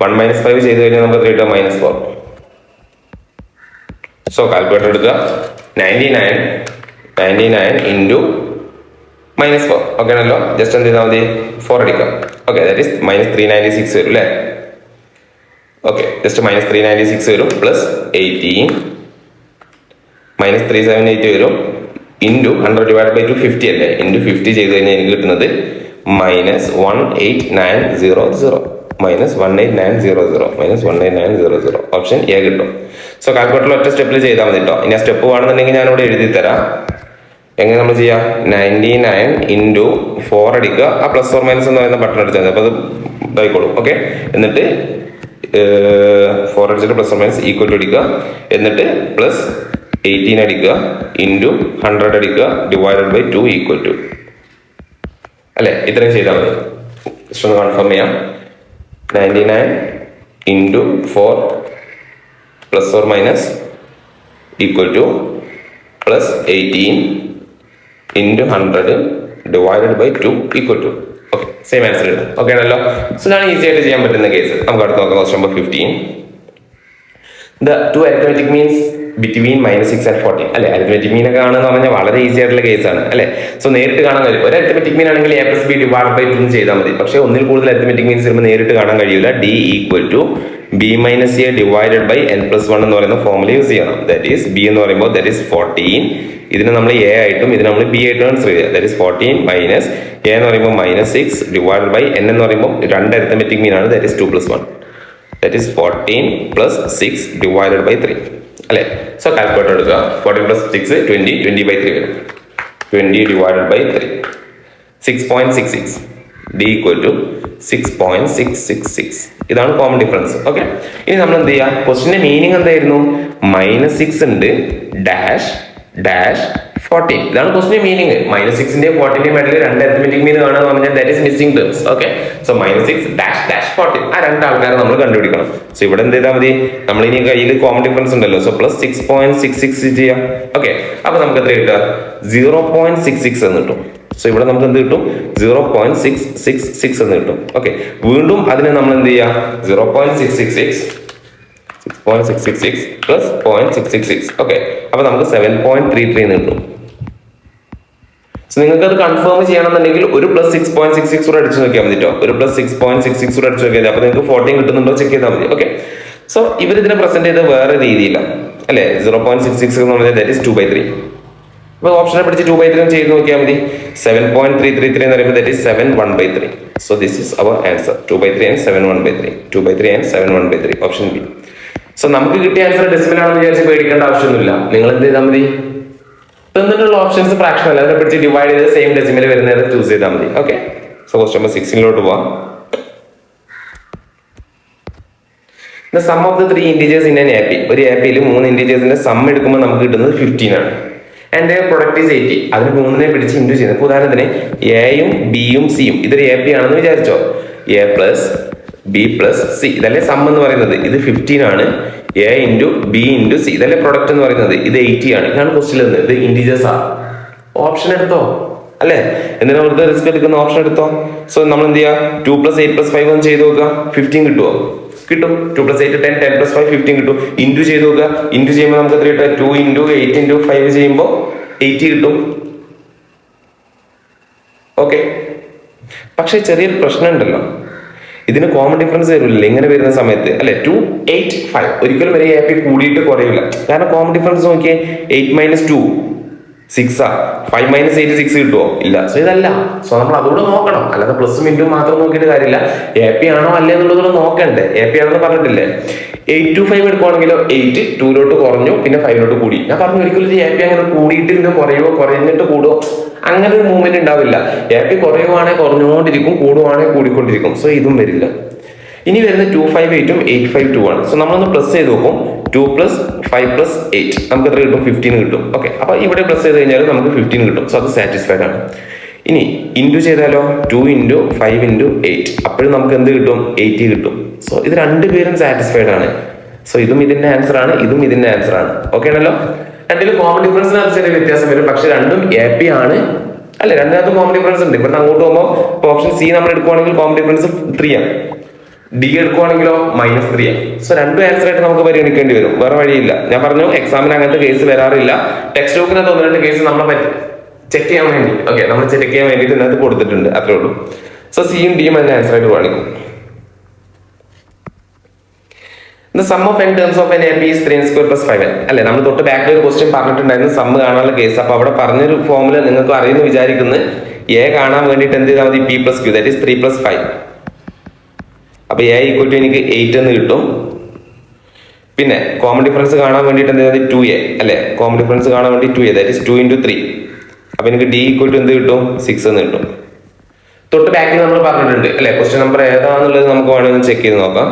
1 minus 5 ചെയ്ത് കഴിഞ്ഞാൽ നമുക്ക് കിട്ടുക -4. സോ കാൽക്കുലേറ്റർ എടുക്കുക. 99 into -4. ഓക്കെ ആണല്ലോ. ജസ്റ്റ് എന്ത് ചെയ്താൽ മതി? 4 അടിക്കാം. ഓക്കെ, ദാറ്റ് ഈസ് -396 വരും അല്ലേ. ഓക്കെ, ജസ്റ്റ് -396 വരും, പ്ലസ് 18 -378 വരും, ഇൻറ്റു 100 ഡിവൈഡ് ബൈ 250 അല്ലേ. ഇൻറ്റു 50 ചെയ്ത് കഴിഞ്ഞാൽ എനിക്ക് കിട്ടുന്നത് -18900 -18900 ഓപ്ഷൻ എ കിട്ടും. സോ കാൽക്കുലേറ്ററിൽ ഒറ്റ സ്റ്റെപ്പിൽ ചെയ്താൽ മതി കേട്ടോ. ഇനി ആ സ്റ്റെപ്പ് വേണമെന്നുണ്ടെങ്കിൽ ഞാനിവിടെ എഴുതി തരാം. എങ്ങനെ നമ്മൾ ചെയ്യാം? 99 into 4 അടിക്കുക. ആ പ്ലസ് ഓർ മൈനസ് എന്ന് പറയുന്ന ബട്ടൺ അടിച്ചാൽ മതി. അപ്പോൾ അത് ഇതായിക്കോളും. ഓക്കെ, എന്നിട്ട് 4 അടിച്ചിട്ട് plus or minus equal to അടിക്കുക. എന്നിട്ട് പ്ലസ് 18 അടിക്കുക, ഇൻറ്റു 100 അടിക്കുക, ഡിവൈഡഡ് ബൈ 2 ഈക്വൽ ടു അല്ലേ. ഇത്രയും ചെയ്താൽ മതി. ജസ്റ്റ് ഒന്ന് കൺഫേം ചെയ്യാം. 99 into 4 plus or minus equal two plus 18 into 100 divided by 2 equal to. Okay, same answer കിട്ടും. ഓക്കെ ആണല്ലോ. സോ ഇതാണ് ഈസി ആയിട്ട് ചെയ്യാൻ പറ്റുന്ന കേസ്. നമുക്ക് അടുത്ത് നോക്കാം. Question number 15. The two arithmetic means between -6 and 14 അല്ലെ. അരിത്മെറ്റിക് മീൻ ഒക്കെ ആണെന്ന് പറഞ്ഞാൽ വളരെ ഈസി ആയിട്ടുള്ള കേസാണ് അല്ലെ. സോ നേരിട്ട് കാണാൻ കഴിയും. ഒരു അരിത്മെറ്റിക് മീൻ ആണെങ്കിൽ A+B / 2 ചെയ്താൽ മതി. പക്ഷെ ഒന്നിൽ കൂടുതൽ അരിത്മെറ്റിക് മീൻസ് വരുമ്പോൾ നേരിട്ട് കാണാൻ കഴിയില്ല. D = B - A / n+1 എന്ന് പറയുന്ന ഫോർമുല യൂസ് ചെയ്യണം. ദാറ്റ് ഈസ് B എന്ന് പറയുമ്പോൾ ദാറ്റ് ഈസ് 14. ഇതിനെ നമ്മൾ A ആയിട്ടും ഇതിനെ നമ്മൾ B ആയിട്ടും കൺസിഡർ ചെയ്യുക. ദാറ്റ് ഈസ് 14 മൈനസ് A എന്ന് പറയുമ്പോൾ -6 / n എന്ന് പറയുമ്പോൾ രണ്ട് അരിത്മെറ്റിക് മീൻ ആണ്. That is 2 + 1. ദാറ്റ് ഈസ് 14 + 6 / 3 അല്ലെ. സോ കാൽക്കുലേറ്റർ എടുക്കുക. 14 + 6 20 20/3 വരും. 20 / 3 6.66. D = 6.666. ഇതാണ് കോമൺ ഡിഫറൻസ്. ഓക്കെ, ഇനി നമ്മൾ എന്ത് ചെയ്യുക? ക്വസ്റ്റിന്റെ മീനിങ് എന്തായിരുന്നു? -6 ഉണ്ട് ഡാഷ് ഡാഷ് 14. ഇതാണ് ക്വസ്റ്റിന്റെ മീനിങ്. -6ന്റെയും 14ന്റെയും ഇടയിൽ രണ്ട് അരിത്മെറ്റിക് മീൻ കാണുക പറഞ്ഞാൽ that is missing terms. Okay, so -6 dash dash 14 ആ രണ്ട് ആൾക്കാരെ നമ്മൾ കണ്ടുപിടിക്കണം. സോ ഇവിടെ എന്ത് ചെയ്താൽ മതി? നമ്മൾ ഇനി കയ്യിൽ കോമൺ ഡിഫറൻസ് ഉണ്ടല്ലോ. സോ പ്ലസ് 6.66 ചെയ്യാം. ഓക്കെ, അപ്പൊ നമുക്ക് എത്ര കിട്ടുക? 0.66 എന്ന് കിട്ടും. സോ ഇവിടെ നമുക്ക് എന്ത് കിട്ടും? 0.666 എന്ന് കിട്ടും. ഓക്കെ, വീണ്ടും അതിനെ നമ്മൾ എന്ത് ചെയ്യാം? 0.666 പ്ലസ് 0.666. ഓക്കെ, അപ്പൊ നമുക്ക് 7.33 എന്ന് കിട്ടും. സോ നിങ്ങൾക്ക് അത് കൺഫേം ചെയ്യണമെന്നുണ്ടെങ്കിൽ ഒരു പ്ലസ് 6.66 കൂടെ അടിച്ചു നോക്കിയാൽ മതി കേട്ടോ. ഒരു പ്ലസ് 6.66 കൂടെ അടിച്ചു നോക്കിയാൽ അപ്പൊ നിങ്ങൾക്ക് 14 കിട്ടുന്നുണ്ടോ ചെക്ക് ചെയ്താൽ മതി. ഓക്കെ, സോ ഇവരിതിനെ പ്രസന്റ് ചെയ്ത് വേറെ രീതിയിലാണ് അല്ലെ. 0.66 എന്ന് പറഞ്ഞാൽ ദാറ്റ് ഈസ് 2/3. അപ്പൊ ഓപ്ഷനെ പിടിച്ച് 2/3 ചെയ്ത് നോക്കിയാൽ മതി. 7.333 എന്ന് പറയുമ്പോൾ that is 7/1/3. So this is our answer. 2/3 and 7/1/3. 2/3 and 7/1/3 option B. So നമുക്ക് കിട്ടിയ ആൻസർ ഡെസിമൽ ആണെന്ന് വിചാരിച്ച് പേടിക്കേണ്ട ആവശ്യമൊന്നുമില്ല. നിങ്ങൾ എന്ത് ചെയ്താൽ മതി? തന്നിട്ടുള്ള ഓപ്ഷൻസ് ഫ്രാക്ഷൻ അല്ല, അതിനെ പിടിച്ച് ഡിവൈഡ് ചെയ്ത് സെയിം ഡെസിമൽ വരുന്നത് ചൂസ് ചെയ്താൽ മതി. ഓക്കെ, സോ ക്വസ്റ്റ്യൻ നമ്പർ 16 പോവാം. The sum of the 3 integers in an AP. ഒരു APയിൽ 3 ഇന്റീജേഴ്സിന്റെ സം എടുക്കുമ്പോൾ നമുക്ക് കിട്ടുന്നത് 15 ആണ്. And their product is 80. അതിന് 3നെ പിടിച്ച് ഇൻറ്റു ചെയ്യുന്നത്. ഇപ്പോൾ ഉദാഹരണത്തിന് എയും ബിയും സിയും ഇതൊരു AP ആണെന്ന് വിചാരിച്ചോ. A + B + C ഇതല്ലേ സം എന്ന് പറയുന്നത്. ഇത് 15 ആണ്. A × B × C ഇതല്ലേ പ്രൊഡക്റ്റ് എന്ന് പറയുന്നത്. ഇത് 80 ആണ്. ഇതാണ് ക്വസ്റ്റ്യൻ. ഇത് ഇന്റീജേഴ്സ് ആണ്. ഓപ്ഷൻ എടുത്തോ അല്ലെ. എന്തിനാ വെറുതെ റിസ്ക് എടുക്കുന്ന? ഓപ്ഷൻ എടുത്തോ. സോ നമ്മൾ എന്ത് ചെയ്യുക? 2 + 8 + 5 ചെയ്ത് നോക്കുക. 15 കിട്ടുമോ? കിട്ടും. 2 + 8 10 10 + 5 15 കിട്ടും. ഇൻറ്റു ചെയ്ത് നോക്കുക. ഇൻറ്റു ചെയ്യുമ്പോൾ നമുക്ക് എത്ര കിട്ടുക? 2 × 8 × 5 ചെയ്യുമ്പോൾ 80 കിട്ടും. ഓക്കെ, പക്ഷെ ചെറിയൊരു പ്രശ്നം ഉണ്ടല്ലോ. ഇതിന് കോമൺ ഡിഫറൻസ് വരില്ല ഇങ്ങനെ വരുന്ന സമയത്ത് അല്ലെ. 2 8 5 ഒരിക്കലും വരെ AP കൂടിയിട്ട് കുറയില്ല. കാരണം കോമൺ ഡിഫറൻസ് നോക്കിയേ. 8 - 2 6 ആ. 5 - 8 6 കിട്ടുമോ? ഇല്ല. സോ ഇതല്ല. സോ നമ്മൾ അതുകൂടെ നോക്കണം. അല്ലാതെ പ്ലസ് മിനിറ്റും മാത്രം നോക്കിയിട്ട് കാര്യമില്ല. AP ആണോ അല്ലേ എന്നുള്ളതുകൂടെ നോക്കണ്ടേ. AP ആണെന്ന് പറഞ്ഞിട്ടില്ലേ. 8 to 5 എടുക്കുവാണെങ്കിലോ 8 2 കുറഞ്ഞു, പിന്നെ 5 കൂടി. ഞാൻ പറഞ്ഞു ഒരിക്കലും AP അങ്ങനെ കൂടിയിട്ട് പിന്നെ കുറയുമോ കുറഞ്ഞിട്ട് കൂടുമോ അങ്ങനെ ഒരു മൂവ്മെന്റ് ഉണ്ടാവില്ല. AP കുറയുവാണെങ്കിൽ കുറഞ്ഞുകൊണ്ടിരിക്കും, കൂടുവാണെങ്കിൽ കൂടിക്കൊണ്ടിരിക്കും. സോ ഇതും വരില്ല. ഇനി വരുന്ന 258ഉം 852 ആണ്. സോ നമ്മളൊന്ന് പ്ലസ് ചെയ്ത് നോക്കും. 2 + 5 + 8 നമുക്ക് എത്ര കിട്ടും? 15 കിട്ടും. ഓക്കെ, അപ്പൊ ഇവിടെ പ്ലസ് ചെയ്ത് കഴിഞ്ഞാൽ നമുക്ക് 15 കിട്ടും. സോ അത് സാറ്റിസ്ഫൈഡ് ആണ്. ഇനി ഇൻറ്റു ചെയ്താലോ 2 × 5 × 8 അപ്പോഴും നമുക്ക് എന്ത് കിട്ടും? 80 കിട്ടും. സോ ഇത് രണ്ടുപേരും സാറ്റിസ്ഫൈഡ് ആണ്. സോ ഇതും ഇതിന്റെ ആൻസർ ആണ്, ഇതും ഇതിന്റെ ആൻസർ ആണ്. ഓക്കെ ആണല്ലോ. രണ്ടിലും കോമൺ ഡിഫറൻസിനകത്ത് ചെറിയ വ്യത്യാസം വരും, പക്ഷെ രണ്ടും AP ആണ് അല്ലെ. രണ്ടിനകത്തും കോമൺ ഡിഫറൻസ് ഉണ്ട്. ഇവിടുന്ന് അങ്ങോട്ട് പോകുമ്പോൾ ഇപ്പോൾ ഓപ്ഷൻ സി നമ്മൾ എടുക്കുവാണെങ്കിൽ കോമൺ ഡിഫറൻസ് 3 ആണ്. ഡി എടുക്കുവാണെങ്കിലോ -3 ആണ്. സോ രണ്ടും ആൻസർ ആയിട്ട് നമുക്ക് പരിഗണിക്കേണ്ടി വരും. വേറെ വഴിയില്ല. ഞാൻ പറഞ്ഞു എക്സാമിന് അങ്ങനത്തെ കേസ് വരാറില്ല. ടെക്സ്റ്റ് ബുക്കിനകത്ത് 1-2 കേസ് നമ്മളെ ചെക്ക് ചെയ്യാൻ വേണ്ടി നമ്മൾ ചെക്ക് ചെയ്യാൻ വേണ്ടിയിട്ട് ഇതിനകത്ത് കൊടുത്തിട്ടുണ്ട്. അത്രേ ഉള്ളൂ. സോ സിയും ഡിയും അതിന്റെ ആൻസർ ആയിട്ട് കാണിക്കും. The sum of n terms of an AP is 3n² + 5n അല്ലെ. നമ്മൾ തൊട്ട് ബാക്കിൽ ഒരു ക്വസ്റ്റ്യൻ പറഞ്ഞിട്ടുണ്ടായിരുന്നു സം കാണാനുള്ള കേസ്. അപ്പൊ അവിടെ പറഞ്ഞൊരു ഫോമുല നിങ്ങൾക്ക് അറിയുന്നു വിചാരിക്കുന്നു. A കാണാൻ വേണ്ടിയിട്ട് എന്ത് ചെയ്താൽ മതി? P + Q that is 3 + 5. അപ്പൊ A = എനിക്ക് 8 എന്ന് കിട്ടും. പിന്നെ കോമൺ ഡിഫറൻസ് കാണാൻ വേണ്ടിയിട്ട് എന്ത് ചെയ്താൽ 2A അല്ലെ. കോമൺ ഡിഫറൻസ് കാണാൻ വേണ്ടി 2A ദാറ്റ് ഈസ് 2 × 3. അപ്പൊ എനിക്ക് D = എന്ത് കിട്ടും? 6 എന്ന് കിട്ടും. തൊട്ട് ബാക്കിൽ നമ്മൾ പറഞ്ഞിട്ടുണ്ട് അല്ലെ. ക്വസ്റ്റ്യൻ നമ്പർ ഏതാണെന്നുള്ളത് നമുക്ക് വേണമെങ്കിൽ ചെക്ക് ചെയ്ത് നോക്കാം.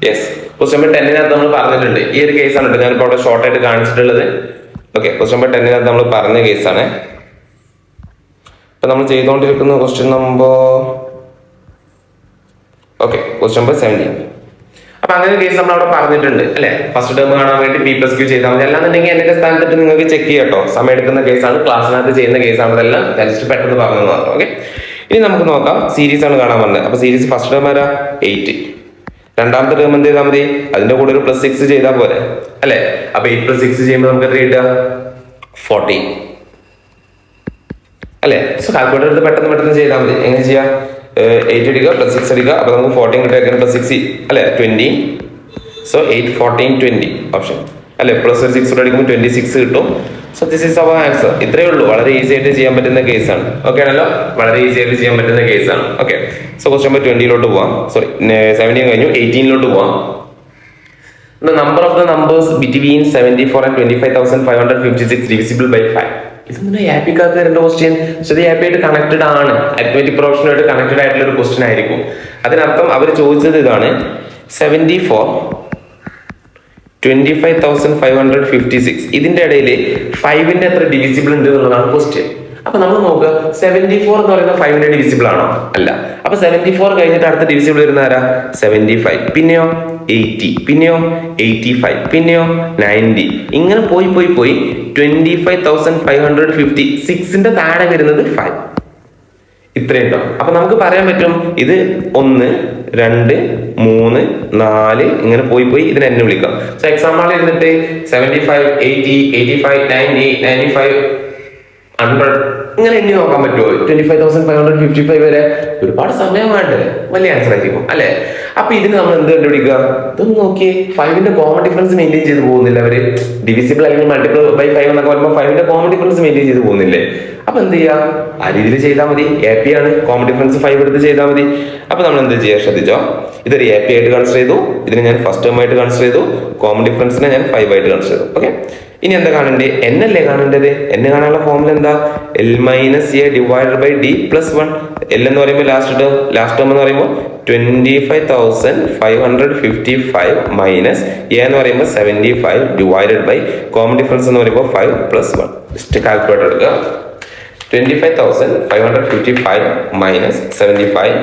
യെസ്, ക്വസ്റ്റ്യൻ നമ്പർ 10 നമ്മൾ പറഞ്ഞിട്ടുണ്ട്. ഈ ഒരു കേസാണ് കേട്ടോ ഞാനിപ്പോൾ അവിടെ ഷോർട്ട് ആയിട്ട് കാണിച്ചിട്ടുള്ളത്. ഓക്കെ, ക്വസ്റ്റ്യൻ നമ്പർ 10 നമ്മൾ പറഞ്ഞ കേസാണ്. ഇപ്പൊ നമ്മൾ ചെയ്തുകൊണ്ടിരിക്കുന്ന ക്വസ്റ്റ്യൻ നമ്പർ 17. അപ്പൊ അങ്ങനെ കേസ് നമ്മൾ അവിടെ പറഞ്ഞിട്ടുണ്ട് അല്ലെ. ഫസ്റ്റ് ടേം കാണാൻ വേണ്ടി P + Q ചെയ്താൽ മതി. അല്ലാന്നുണ്ടെങ്കിൽ എന്റെ സ്ഥാനത്തിട്ട് നിങ്ങൾക്ക് ചെക്ക് ചെയ്യാം കേട്ടോ. സമയം എടുക്കുന്ന കേസാണ്, ക്ലാസ്സിനകത്ത് ചെയ്യുന്ന കേസാണ്. അതെല്ലാം ജസ്റ്റ് പെട്ടെന്ന് പറഞ്ഞു മാത്രം. ഓക്കെ, ഇനി നമുക്ക് നോക്കാം, സീരീസ് ആണ് കാണാൻ പറഞ്ഞത്. അപ്പൊ സീരീസ് ഫസ്റ്റ് ടേം ആരാ? 8. രണ്ടാമത്തെ ടേം എന്ത് ചെയ്താൽ മതി? അതിന്റെ കൂടെ ഒരു +6 ചെയ്താൽ പോലെ അല്ലെ? അപ്പൊ 8+6 ചെയ്യുമ്പോൾ നമുക്ക് എത്ര കിട്ടുക? 14 അല്ലെ? സോ കാൽക്കുലേറ്റർ എടുത്ത് പെട്ടെന്ന് ചെയ്താൽ മതി. എങ്ങനെ ചെയ്യാം? 8 എടുക്കുക +6 എടുക്കുക, അപ്പൊ നമുക്ക് 14 കിട്ടുക. +6 അല്ലെ 20. സോ 8, 14, 20 ഓപ്ഷൻ അല്ലെ. പ്ലസ് ഒരു 6 അടിക്കുമ്പോൾ 26 കിട്ടും. So this is our answer. ഇത്രയേ ഉള്ളൂ. വളരെ ഈസി ആയിട്ട് ചെയ്യാൻ പറ്റുന്ന കേസാണ്. ഓക്കെ ആണല്ലോ? വളരെ ഈസി ആയിട്ട് ചെയ്യാൻ പറ്റുന്ന കേസാണ്. ഓക്കെ, സോ ക്വസ്റ്റ്യൻ നമ്പർ 20 പോവാം. സോറി 17 കഴിഞ്ഞു, 18 പോവാം. The number of the numbers between 74 and 25,556 divisible by 5. ഇതൊന്നും ആപ്പിക്കകത്ത് വരേണ്ട ക്വസ്റ്റ്യൻ. സോ ഇത് ആപ്പിയായിട്ട് കണക്റ്റഡ് ആണ്, അരിത്മെറ്റിക് പ്രൊഫഷനുമായിട്ട് കണക്റ്റഡ് ആയിട്ടുള്ള ഒരു ക്വസ്റ്റ്യൻ ആയിരിക്കും. അതിനർത്ഥം അവർ ചോദിച്ചത് ഇതാണ്: 74 25,556 ഇതിന്റെ ഇടയിൽ 5ന്റെ എത്ര ഡിവിസിബിൾ ഉണ്ട് എന്നുള്ളതാണ് ക്വസ്റ്റ്യൻ. അപ്പൊ നമ്മൾ നോക്കുക, 74 എന്ന് പറയുന്നത് 5ന്റെ ഡിവിസിബിൾ ആണോ? അല്ല. അപ്പൊ 74 കഴിഞ്ഞിട്ട് അടുത്ത ഡിവിസിബിൾ വരുന്ന ആരാ? 75. പിന്നെയോ 80, പിന്നെയോ 85, പിന്നെയോ 90. ഇങ്ങനെ പോയി 25,556ന്റെ താഴെ വരുന്നത് 5. ഇത്രയും ഉണ്ടോ? അപ്പൊ നമുക്ക് പറയാൻ പറ്റും ഇത് 1, 2, 3, 4 ഇങ്ങനെ പോയി ഇതിനെ എന്നെ വിളിക്കാം. സോ എക്സാമ്പിൾ ഇരുന്നിട്ട് 75, 80, 85, 90, 95, 100 ഇങ്ങനെ എണ്ണി നോക്കാൻ പറ്റുമോ? 25,555 വരെ ഒരുപാട് സമയം വേണ്ടേ? വലിയ ആൻസർ ആയിരിക്കും അല്ലെ? അപ്പൊ ഇതിന് നമ്മൾ എന്ത് കണ്ടുപിടിക്കുക? ഇതൊന്ന് നോക്കിയേ, 5ന്റെ കോമൺ ഡിഫറൻസ് മെയിൻറ്റെയിൻ ചെയ്ത് പോകുന്നില്ല അവര്. ഡിവിസിബിൾ അല്ലെങ്കിൽ മൾട്ടിപ്പിൾ ബൈ 5 എന്നൊക്കെ പറയുമ്പോൾ 5ന്റെ കോമൺ ഡിഫറൻസ് മെയിൻറ്റെയിൻ ചെയ്ത് പോകുന്നില്ലേ? അപ്പൊ എന്ത് ചെയ്യാം? ആ രീതിയിൽ ചെയ്താൽ മതി. API ആണ്, കോമൺ ഡിഫറൻസ് 5 എടുത്ത് ചെയ്താൽ മതി. അപ്പൊ നമ്മൾ എന്ത് ചെയ്യാൻ ശ്രദ്ധിച്ചോ? ഇതൊരു API ആയിട്ട് കൺസിഡർ ചെയ്തു, ഇതിനെ ഞാൻ ഫസ്റ്റ് ടേം ആയിട്ട് കൺസിഡർ ചെയ്തു, കോമൺ ഡിഫറൻസിനെ ഞാൻ 5 ആയിട്ട് കൺസിഡർ ചെയ്തു. ഓക്കെ, ഇനി എന്താ കാണണ്ടേ? N അല്ലേ കാണേണ്ടത്? N കാണാനുള്ള ഫോമുല എന്താ? L - A divided by D + 1. L എന്ന് പറയുമ്പോൾ ലാസ്റ്റ് ടേം എന്ന് പറയുമ്പോൾ 25,555 മൈനസ് A എന്ന് പറയുമ്പോൾ 75 ഡിവൈഡഡ് ബൈ കോമൺ ഡിഫറൻസ് എന്ന് പറയുമ്പോൾ 5 + 1. ജസ്റ്റ് കാൽക്കുലേറ്റർ എടുക്കുക. 25,555 minus 75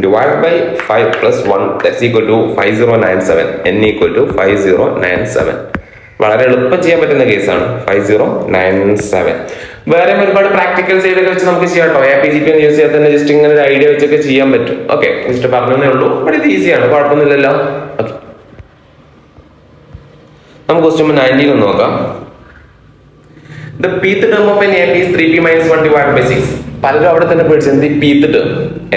divided by 5 + 1 that's equal to 5097. N equal to 5097. വളരെ എളുപ്പം ചെയ്യാൻ പറ്റുന്ന കേസാണ് 5097. വേറെ ഒരുപാട് പ്രാക്ടിക്കൽ സൈഡൊക്കെ വെച്ച് നമുക്ക് ചെയ്യാം കേട്ടോ. APGP യൂസ് ചെയ്യാൻ തന്നെ ജസ്റ്റ് ഇങ്ങനെ ഒരു ഐഡിയ വെച്ചൊക്കെ ചെയ്യാൻ പറ്റും. ഓക്കെ, ജസ്റ്റ് പറഞ്ഞതേ ഉള്ളൂ. ബട്ട് ഇത് ഈസിയാണ്, കുഴപ്പമൊന്നുമില്ലല്ലോ. ഓക്കെ, നമുക്ക് ക്വസ്റ്റ്യൻ നമ്പർ 19 ഒന്ന് നോക്കാം. The pth term of an AP is 3p - 1 divided by 6. പലരും അവിടെ തന്നെ പേടിച്ചത് pth term,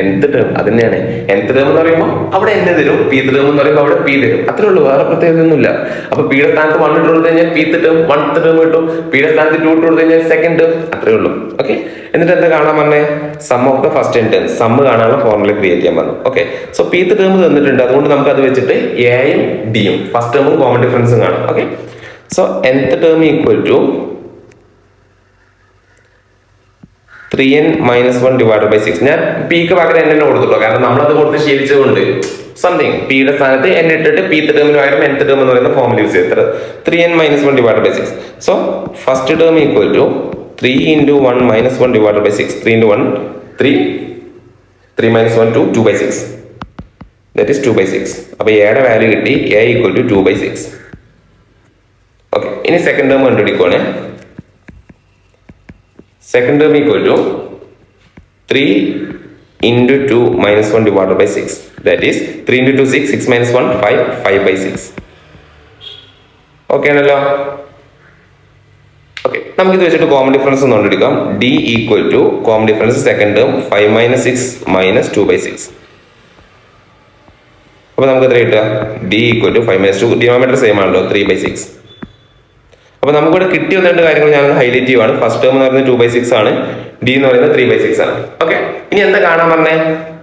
nth term. അത് തന്നെയാണ് nth term എന്ന് പറയുമ്പോൾ അവിടെ n തരും, pth term എന്ന് പറയുമ്പോൾ അവിടെ p തരും. അത്രേ ഉള്ളൂ, വേറെ പ്രത്യേകതയൊന്നുമില്ല. അപ്പൊ p യുടെ സ്ഥാനത്ത് 1 ഇട്ട് കൊടുത്തു കഴിഞ്ഞാൽ pth term 1th term കിട്ടും. p യുടെ സ്ഥാനത്ത് 2 ഇട്ട് കൊടുത്തു കഴിഞ്ഞാൽ 2nd term. അത്രേ ഉള്ളൂ. ഓക്കെ, എന്നിട്ട് എന്താ കാണാൻ പറഞ്ഞേ? Sum of the first n terms. Sum കാണാനുള്ള ഫോർമുല ക്രിയേറ്റ് ചെയ്യാൻ പറഞ്ഞു. ഓക്കെ, സോ pth term തന്നിട്ടുണ്ട്, അതുകൊണ്ട് നമുക്ക് അത് വെച്ചിട്ട് എയും ഡിയും ഫസ്റ്റ് ടേമും കോമൺ ഡിഫറൻസും കാണാം. Okay, so nth term equal to 3n - 1 divided by 6. ഞാൻ പിക്ക് പകരം n തന്നെ കൊടുത്തിട്ടോ, കാരണം നമ്മളത് കൊടുത്ത് ശീലിച്ചതുകൊണ്ട് സംതിങ് പിയുടെ സ്ഥാനത്ത് n ഇട്ടിട്ട് pth ടേമിന് പകരം nth ടേം എന്ന് പറയുന്ന ഫോമിൽ യൂസ് ചെയ്തത്. 3n - 1 divided by 6. So first term equal to 3 × 1 - 1 divided by 6. 3 × 1 3, 3 - 1 2, 2/6. That is 2/6. അപ്പൊ എയുടെ വാല്യൂ കിട്ടി, a ഈക്വൽ ടു 2/6. ഓക്കെ, ഇനി സെക്കൻഡ് ടേം കണ്ടുപിടിക്കുവാണ്. Second term equal to 3 × 2 - 1 divided by 6. That is 3 × 2 6, 6 - 1 5, 5/6. Okay ആണല്ലോ? ഓക്കെ, നമുക്ക് ഇത് വെച്ചിട്ട് കോമൺ ഡിഫറൻസ് ഒന്ന് കണ്ടുപിടിക്കാം. D equal to common difference second term 5 - 6 - 2/6. അപ്പൊ നമുക്ക് എത്ര കിട്ടുക? D equal to 5 - 2, denominator same ആണല്ലോ, 3/6. അപ്പൊ നമുക്കിവിടെ കിട്ടിയ ഒന്ന് രണ്ട് കാര്യങ്ങൾ ഞാൻ ഹൈലൈറ്റ് ചെയ്യുവാണ്. ഫസ്റ്റ് ടേം എന്ന് പറയുന്നത് 2/6 ആണ്, ഡി എന്ന് പറയുന്നത് 3/6 ആണ്. ഓക്കെ, ഇനി എന്താ കാണാൻ പറഞ്ഞേ?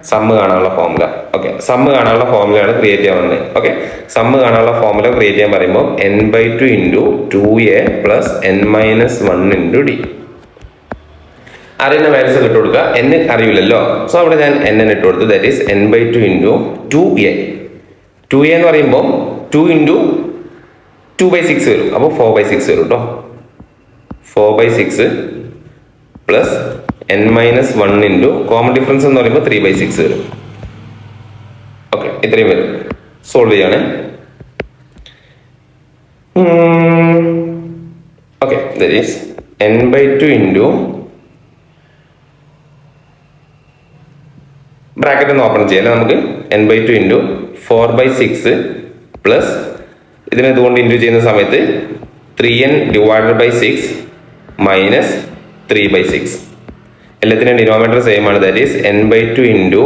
സമ്മ് കാണാനുള്ള ഫോമുല. ഓക്കെ, സമ്മ് കാണാനുള്ള ഫോമുലയാണ് ക്രിയേറ്റ് ചെയ്യാൻ വന്നത്. ഓക്കെ, സമ്മ് കാണാനുള്ള ഫോമുല ക്രിയേറ്റ് ചെയ്യാൻ പറയുമ്പോൾ n/2 × 2a + n - 1 × d. അറിയുന്ന വാല്യൂസ് ഇട്ട് കൊടുക്കുക. n അറിയില്ലല്ലോ, സോ അവിടെ ഞാൻ n ഇട്ട് കൊടുത്തു. That is n/2 × 2a. 2a എന്ന് പറയുമ്പോൾ 2 × 2/6 വരും, അപ്പോൾ 4/6 വരും കേട്ടോ. 4/6 plus n - 1 into common difference എന്ന് പറയുമ്പോൾ 3/6 വരും. ഓക്കെ, ഇത്രയും വരും. സോൾവ് ചെയ്യാണ്. Okay, that is n/2 into bracket ഒന്ന് ഓപ്പൺ ചെയ്യാം. നമുക്ക് n/2 ഇൻറ്റു 4/6 പ്ലസ് ഇതിനെ ഇതുകൊണ്ട് ഇൻറ്റു ചെയ്യുന്ന സമയത്ത് 3n ഡിവൈഡഡ് ബൈ 6 മൈനസ് 3/6. എല്ലാത്തിനും ഡിനോമിനേറ്റർ സെയിം ആണ്. ദാറ്റ് ഈസ് n/2 ഇൻറ്റു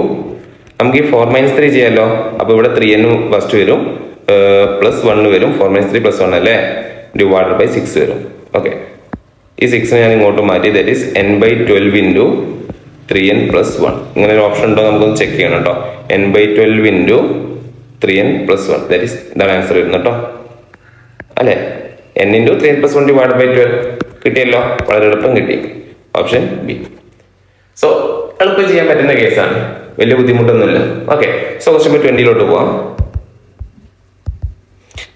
നമുക്ക് ഈ 4 - 3 ചെയ്യാമല്ലോ. അപ്പോൾ ഇവിടെ 3n ഫസ്റ്റ് വരും, പ്ലസ് 1 വരും, 4 - 3 + 1 അല്ലേ, ഡിവൈഡഡ് ബൈ 6 വരും. ഓക്കെ, ഈ 6 ഞാൻ ഇങ്ങോട്ട് മാറ്റി. That is n/12 into 3n + 1. ഇങ്ങനെ ഒരു ഓപ്ഷൻ ഉണ്ടോ നമുക്കൊന്ന് ചെക്ക് ചെയ്യണം കേട്ടോ. n/12 into 3n + 1 that is ഇതാണ് ആൻസർ വരുന്നത് കേട്ടോ. അല്ലേ, n into 3n + 1 divide by 12 കിട്ടിയല്ലോ. വളരെ എളുപ്പം കിട്ടി. Option B. സോ എളുപ്പം ചെയ്യാൻ പറ്റുന്ന കേസാണ്, വലിയ ബുദ്ധിമുട്ടൊന്നുമില്ല. ഓക്കെ, സോ ക്വസ്റ്റ്യൻ 20 പോവാം.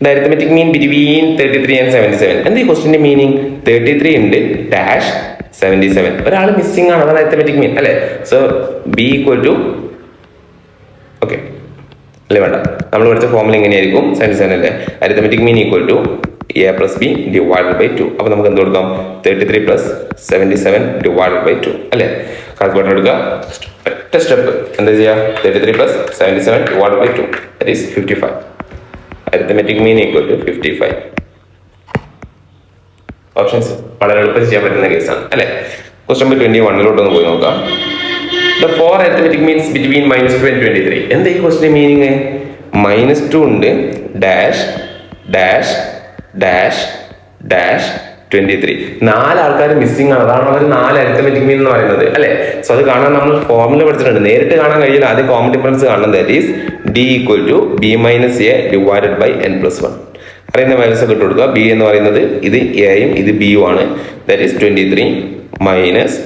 The arithmetic mean between 33 and 77. എന്താ ഈ ക്വസ്റ്റിന്റെ മീനിങ്? 33 ഉണ്ട് ഡാഷ് 77. ഒരാൾ മിസ്സിംഗ് ആണ്, അതാണ് അരിത്തമെറ്റിക് മീൻ അല്ലേ. So B equal to okay അല്ലേ, വേണ്ട, നമ്മൾ പഠിച്ച ഫോമിൽ എങ്ങനെയായിരിക്കും? 77 അല്ലേ. Arithmetic mean equal to a + b divided by 2. അപ്പോൾ നമുക്ക് എന്ത് കൊടുക്കാം? 33 + 77 ഡിവൈഡഡ് ബൈ 2 അല്ലേ. കാൽക്കുലേറ്റർ എടുക്കുക, ഒറ്റ സ്റ്റെപ്പ് എന്താ ചെയ്യുക? 33 + 77 divided by 2 that is 55. Arithmetic mean equal to 55. Options വളരെ എളുപ്പം ചെയ്യാൻ പറ്റുന്ന കേസാണ് അല്ലേ. ക്വസ്റ്റ്യൻ 21 പോയി നോക്കാം. The four arithmetic means between -2 and 23. എന്താ ഈ ക്വസ്റ്റ്യൻ മീനിങ്? -2 ഉണ്ട് ഡാഷ് ഡാഷ് ഡാഷ് ഡാഷ് 23. 4 ആൾക്കാർ മിസ്സിംഗ് ആണ്, അതാണ് അവർ 4 അരിത്തമെറ്റിക് മീൻ എന്ന് പറയുന്നത് അല്ലേ. സോ അത് കാണാൻ നമ്മൾ ഫോർമുല പഠിച്ചിട്ടുണ്ട്, നേരിട്ട് കാണാൻ കഴിയില്ല. ആദ്യം കോമൺ ഡിഫറൻസ് കാണണം. That is d equal to b - a divided by n + 1. അറിയുന്ന വാല്യൂസ് ഒക്കെ ഇട്ട് കൊടുക്കുക. b എന്ന് പറയുന്നത് ഇത് എയും ഇത് ബിയും ആണ്. ദാറ്റ് ഈസ് 23 മൈനസ്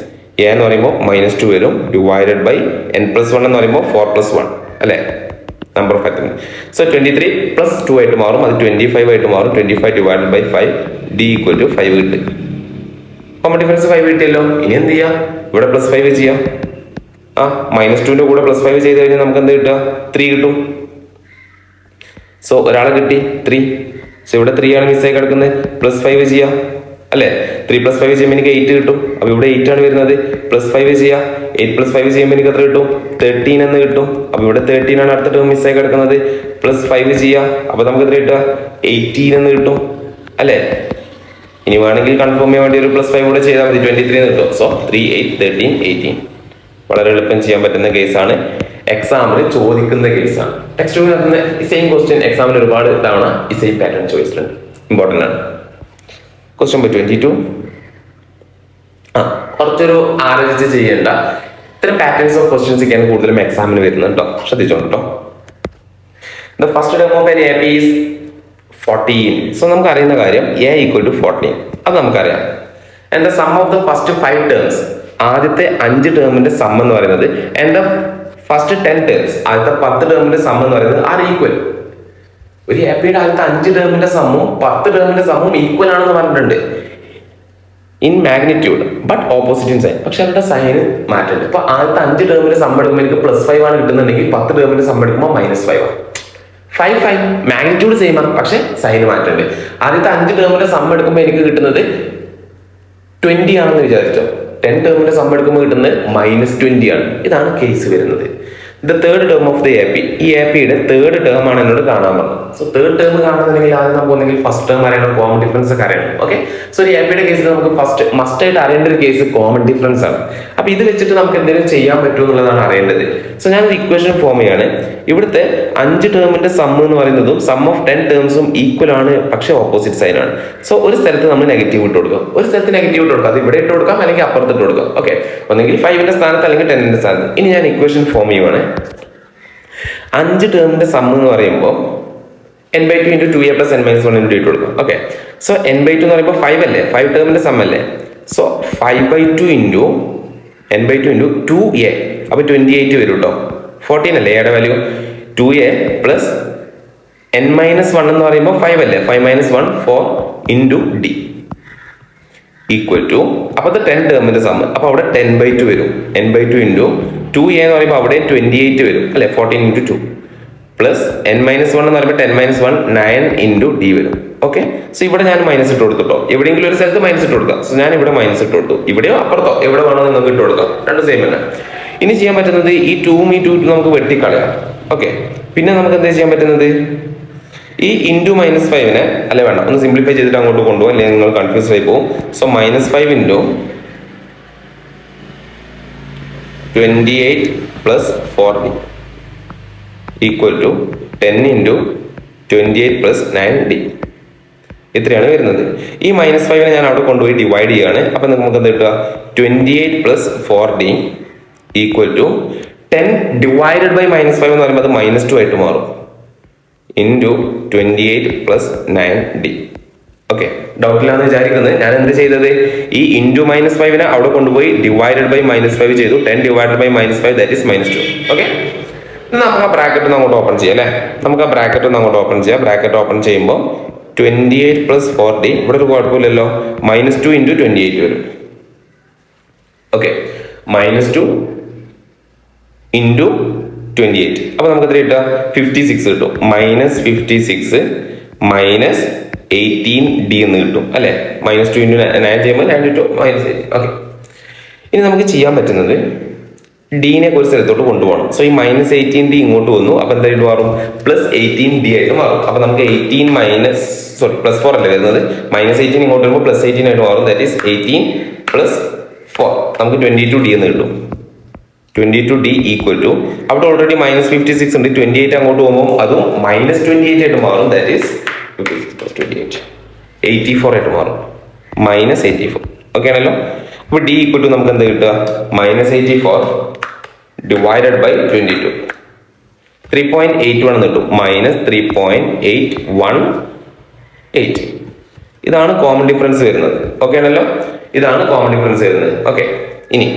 a എന്ന് പറയുമ്പോൾ -2 വരും, ഡിവൈഡഡ് ബൈ n + 1 എന്ന് പറയുമ്പോൾ 4 + 1 അല്ലേ, നമ്പർ ഓഫ് ഫാക്ടർ. സോ 23 + 2 ആയിട്ട് മാറും, അത് 25 ആയിട്ട് മാറും. 25 divided by 5 d equal to 5 കിട്ടി. കോമൺ ഡിഫറൻസ് 5 കിട്ടിയല്ലോ. ഇനി എന്ത് ചെയ്യാം? ഇവിടെ +5 ചെയ്യാം. -2ന്റെ കൂടെ +5 ചെയ്ത് കഴിഞ്ഞാൽ നമുക്ക് എന്ത് കിട്ടുക? 3 കിട്ടും. സോ ഒരാളെ കിട്ടി 3. സോ ഇവിടെ 3 ആണ് മിസ്സായി കിടക്കുന്നത്. +5 ചെയ്യാം അല്ലേ. 3 + 5 ചെയ്യുമ്പോൾ എനിക്ക് 8 കിട്ടും. അപ്പോൾ ഇവിടെ 8 ആണ് വരുന്നത്. +5 ചെയ്യാം. 8 + 5 ചെയ്യുമ്പോൾ എനിക്ക് എത്ര കിട്ടും? 13 എന്ന് കിട്ടും. അപ്പോൾ ഇവിടെ 13 ആണ് അടുത്ത ടേം മിസ്സായി കിടക്കുന്നത്. +5 ചെയ്യാം. അപ്പോൾ നമുക്ക് എത്ര കിട്ടുക? 18 എന്ന് കിട്ടും അല്ലേ. ഇനി വേണമെങ്കിൽ കൺഫേം ചെയ്യാൻ വേണ്ടി ഒരു +5 കൂടെ ചെയ്താൽ മതി, 23 എന്ന് കിട്ടും. സോ 3, 8, 13, 18. വളരെ എളുപ്പം ചെയ്യാൻ പറ്റുന്ന കേസാണ്, എക്സാമിന് ചോദിക്കുന്ന കേസാണ്. ടെക്സ്റ്റ് ബുക്കിൽ നടത്തുന്ന ഈ സെയിം ക്വസ്റ്റ്യൻ എക്സാമിന് ഒരുപാട് തവണ ഈ സെയിം പാറ്റേൺ ചോദിച്ചിട്ടുണ്ട്. ഇമ്പോർട്ടൻ്റ് ആണ്. ക്വസ്റ്റ്യൻ 22. കുറച്ചൊരു ആലോചിച്ച് ചെയ്യേണ്ട ഇത്തരം പാറ്റേൺസ് ഓഫ് ക്വസ്റ്റ്യൻസ് ഒക്കെയാണ് കൂടുതലും എക്സാമിന് വരുന്നത് കേട്ടോ. ശ്രദ്ധിച്ചോളൂ കേട്ടോ. The first term of N AP is 14. So നമുക്ക് അറിയുന്ന കാര്യം a ഈക്വൽ ടു 14, അത് നമുക്കറിയാം. And the sum of the first 5 terms, ആദ്യത്തെ 5 ടേമിന്റെ സം എന്ന് പറയുന്നത്, ആൻഡ് ദ ഫസ്റ്റ് 10 ടേംസ്, ആദ്യത്തെ 10 ടേമിന്റെ സം എന്ന് പറയുന്നത് ആർ ഈക്വൽ. ഒരു APയുടെ ആദ്യത്തെ 5 ടേമിന്റെ സമ്മും 10 ടേമിന്റെ സമ്മും ഈക്വൽ ആണെന്ന് പറഞ്ഞിട്ടുണ്ട് in magnitude, but opposite in sign. പക്ഷെ അവരുടെ സൈന് മാറ്റുന്നുണ്ട്. ഇപ്പൊ ആദ്യത്തെ 5 ടേമിന്റെ സം എടുക്കുമ്പോൾ എനിക്ക് +5 ആണ് കിട്ടുന്നുണ്ടെങ്കിൽ 10 ടേമിന്റെ സം എടുക്കുമ്പോൾ -5 ആണ്. 5 മാഗ്നിറ്റ്യൂഡ് സെയിം ആണ്, പക്ഷെ സൈന് മാറ്റുന്നുണ്ട്. ആദ്യത്തെ 5 ടേമിന്റെ സം എടുക്കുമ്പോൾ എനിക്ക് കിട്ടുന്നത് 20 ആണെന്ന് വിചാരിച്ചോ. 10 ടേമിന്റെ സം എടുക്കുമ്പോൾ കിട്ടുന്നത് -20 ആണ്. ഇതാണ് കേസ് വരുന്നത്. The third term of the AP, ഈ APയുടെ തേർഡ് ടേം ആണ് എന്നോട് കാണാൻ പറഞ്ഞത്. സോ തേർഡ് ടേം കാണുന്നുണ്ടെങ്കിൽ ആദ്യം നമുക്ക് ഒന്നെങ്കിൽ ഫസ്റ്റ് ടേം അറിയണം, കോമൺ ഡിഫറൻസ് ഒക്കെ അറിയണം. ഓക്കെ, സോ ഒരു APയുടെ കേസിൽ നമുക്ക് ഫസ്റ്റ് മസ്റ്റ് ആയിട്ട് അറിയേണ്ട ഒരു കേസ് കോമൺ ഡിഫറൻസ് ആണ്. അപ്പൊ ഇത് വെച്ചിട്ട് നമുക്ക് എന്തെങ്കിലും ചെയ്യാൻ പറ്റുമോ എന്നുള്ളതാണ് അറിയേണ്ടത്. സോ ഞാൻ ഒരു ഇക്വേഷൻ ഫോം ചെയ്യാണ്. ഇവിടുത്തെ 5 ടേമിന്റെ സം എന്ന് പറയുന്നതും സം ഓഫ് 10 ടേംസും ഈക്വൽ ആണ്, പക്ഷെ ഓപ്പോസിറ്റ് സൈൻ ആണ്. സോ ഒരു സ്ഥലത്ത് നമ്മൾ നെഗറ്റീവ് ഇട്ട് കൊടുക്കാം, ഒരു സ്ഥലത്ത് നെഗറ്റീവ് ഇട്ട് കൊടുക്കാം. അത് ഇവിടെ ഇട്ട് കൊടുക്കാം, അല്ലെങ്കിൽ അപ്പുറത്ത് ഇട്ട് കൊടുക്കാം. ഓക്കെ, ഒന്നെങ്കിൽ 5ന്റെ സ്ഥാനത്ത് അല്ലെങ്കിൽ 10ന്റെ സ്ഥാനത്ത്. ഇനി ഞാൻ ഇക്വേഷൻ ഫോം ചെയ്യുവാണ്. 5 ടേമിന്റെ സം എന്ന് പറയുമ്പോൾ n/2 × 2a + n - 1 ഇട്ട് കൊടുക്കാം. ഓക്കെ, സോ n/2 എന്ന് പറയുമ്പോൾ 5 അല്ലേ, 5 ടേമിന്റെ സം അല്ലേ. സോ 5/2 × n/2 × 2a, അപ്പൊ 28 വരും കേട്ടോ. 14 അല്ലേ എയുടെ വാല്യൂ. 2a + n - 1 എന്ന് പറയുമ്പോൾ 5 അല്ലേ, 5 - 1 4 × d ഈക്വൽ ടു, അപ്പൊ 10 ടേമിന്റെ സം, അപ്പൊ അവിടെ 10/2 വരും. n/2 × 2a എന്ന് പറയുമ്പോൾ അവിടെ 28 വരും അല്ലെ, 14 × 2 പ്ലസ് n - 1 എന്ന് പറയുമ്പോൾ 10 - 1 9 × d വരും. ഓക്കെ, സോ ഇവിടെ ഞാൻ മൈനസ് ഇട്ട് കൊടുത്തിട്ടോ. എവിടെയെങ്കിലും ഒരു സ്ഥലത്ത് മൈനസ് ഇട്ട് കൊടുക്കാം. സോ ഞാൻ ഇവിടെ മൈനസ് ഇട്ട് കൊടുത്തു. ഇവിടെയോ അപ്പുറത്തോ എവിടെ വേണോ നിങ്ങൾക്ക് ഇട്ട് കൊടുക്കാം, രണ്ടും സെയിം തന്നെ. ഇനി ചെയ്യാൻ പറ്റുന്നത് ഈ 2ഉം ഈ 2 നമുക്ക് വെട്ടിക്കളയാം. ഓക്കെ, പിന്നെ നമുക്ക് എന്താ ചെയ്യാൻ പറ്റുന്നത്, ഈ ഇൻറ്റു -5നെ അല്ലെ വേണ്ട, ഒന്ന് സിംപ്ലിഫൈ ചെയ്തിട്ട് അങ്ങോട്ട് കൊണ്ടുപോകും, അല്ലെങ്കിൽ നിങ്ങൾ കൺഫ്യൂസ് ആയി പോകും. So -5 into 28 + 4d equal to 10 into 28 + 9d. ഇത്രയാണ് വരുന്നത്. ഈ -5നെ ഞാൻ അവിടെ കൊണ്ടുപോയി ഡിവൈഡ് ചെയ്യുകയാണ്. അപ്പം നമുക്ക് എന്താ കിട്ടുക, 28 + 4d equal to 10 divided by -5 എന്ന് പറയുമ്പോൾ അത് -2 ആയിട്ട് മാറും, ഇൻറ്റു 28 + 9d. ഓക്കെ, ഡൗട്ടിലാന്ന് വിചാരിക്കുന്നത്. ഞാൻ എന്ത് ചെയ്തത്, ഈ ഇൻറ്റു -5നെ അവിടെ കൊണ്ടുപോയി ഡിവൈഡഡ് ബൈ -5 ചെയ്തു. 10 divided by -5 that is -2. Okay, നമുക്ക് ആ ബ്രാക്കറ്റ് ഒന്ന് അങ്ങോട്ട് ഓപ്പൺ ചെയ്യാം അല്ലേ. നമുക്ക് ആ ബ്രാക്കറ്റ് ഒന്ന് അങ്ങോട്ട് ഓപ്പൺ ചെയ്യാം. ബ്രാക്കറ്റ് ഓപ്പൺ ചെയ്യുമ്പോൾ 28 + 4d, ഇവിടെ ഒരു കുഴപ്പമില്ലല്ലോ, -2 ഇൻറ്റു 28 വരും. ഓക്കെ, -2 ഇൻറ്റു 28, അപ്പൊ നമുക്ക് എത്ര കിട്ടുക, 56 കിട്ടും. -56 -18d എന്ന് കിട്ടും അല്ലെ. -2 ഇൻറ്റു 9 ചെയ്യുമ്പോൾ 9 -8. ഓക്കെ, ഇനി നമുക്ക് ചെയ്യാൻ പറ്റുന്നത് ഡീനെ ഒരു സ്ഥലത്തോട്ട് കൊണ്ടുപോകണം. സോ ഈ -18d ഇങ്ങോട്ട് വന്നു, അപ്പൊ എന്തായിട്ട് മാറും, +18d ആയിട്ട് മാറും. അപ്പൊ നമുക്ക് 18 +4 അല്ലേ വരുന്നത്, -18 ഇങ്ങോട്ട് വരുമ്പോൾ +18 ആയിട്ട് മാറും. ദാറ്റ് ഈസ് 18 + 4, നമുക്ക് 22d എന്ന് കിട്ടും. 22d ഈക്വൽ ടു, അവിടെ ഓൾറെഡി -56 ഉണ്ട്, 28 അങ്ങോട്ട് പോകുമ്പോൾ അതും -28 ആയിട്ട് മാറും. ദാറ്റ് ഈസ് 84 ആയിട്ട് മാറും, -84. ഓക്കെ ആണല്ലോ. അപ്പൊ d ഈക്വൽ ടു നമുക്ക് എന്താ കിട്ടുക, -84 ഡിവൈഡഡ് ബൈ 22, 3.81 എന്ന് കിട്ടും, -3.818. ഇതാണ് കോമൺ ഡിഫറൻസ് വരുന്നത്. ഓക്കെ ആണല്ലോ, ഇതാണ് കോമൺ ഡിഫറൻസ് വരുന്നത്. ഓക്കെ, ഇനി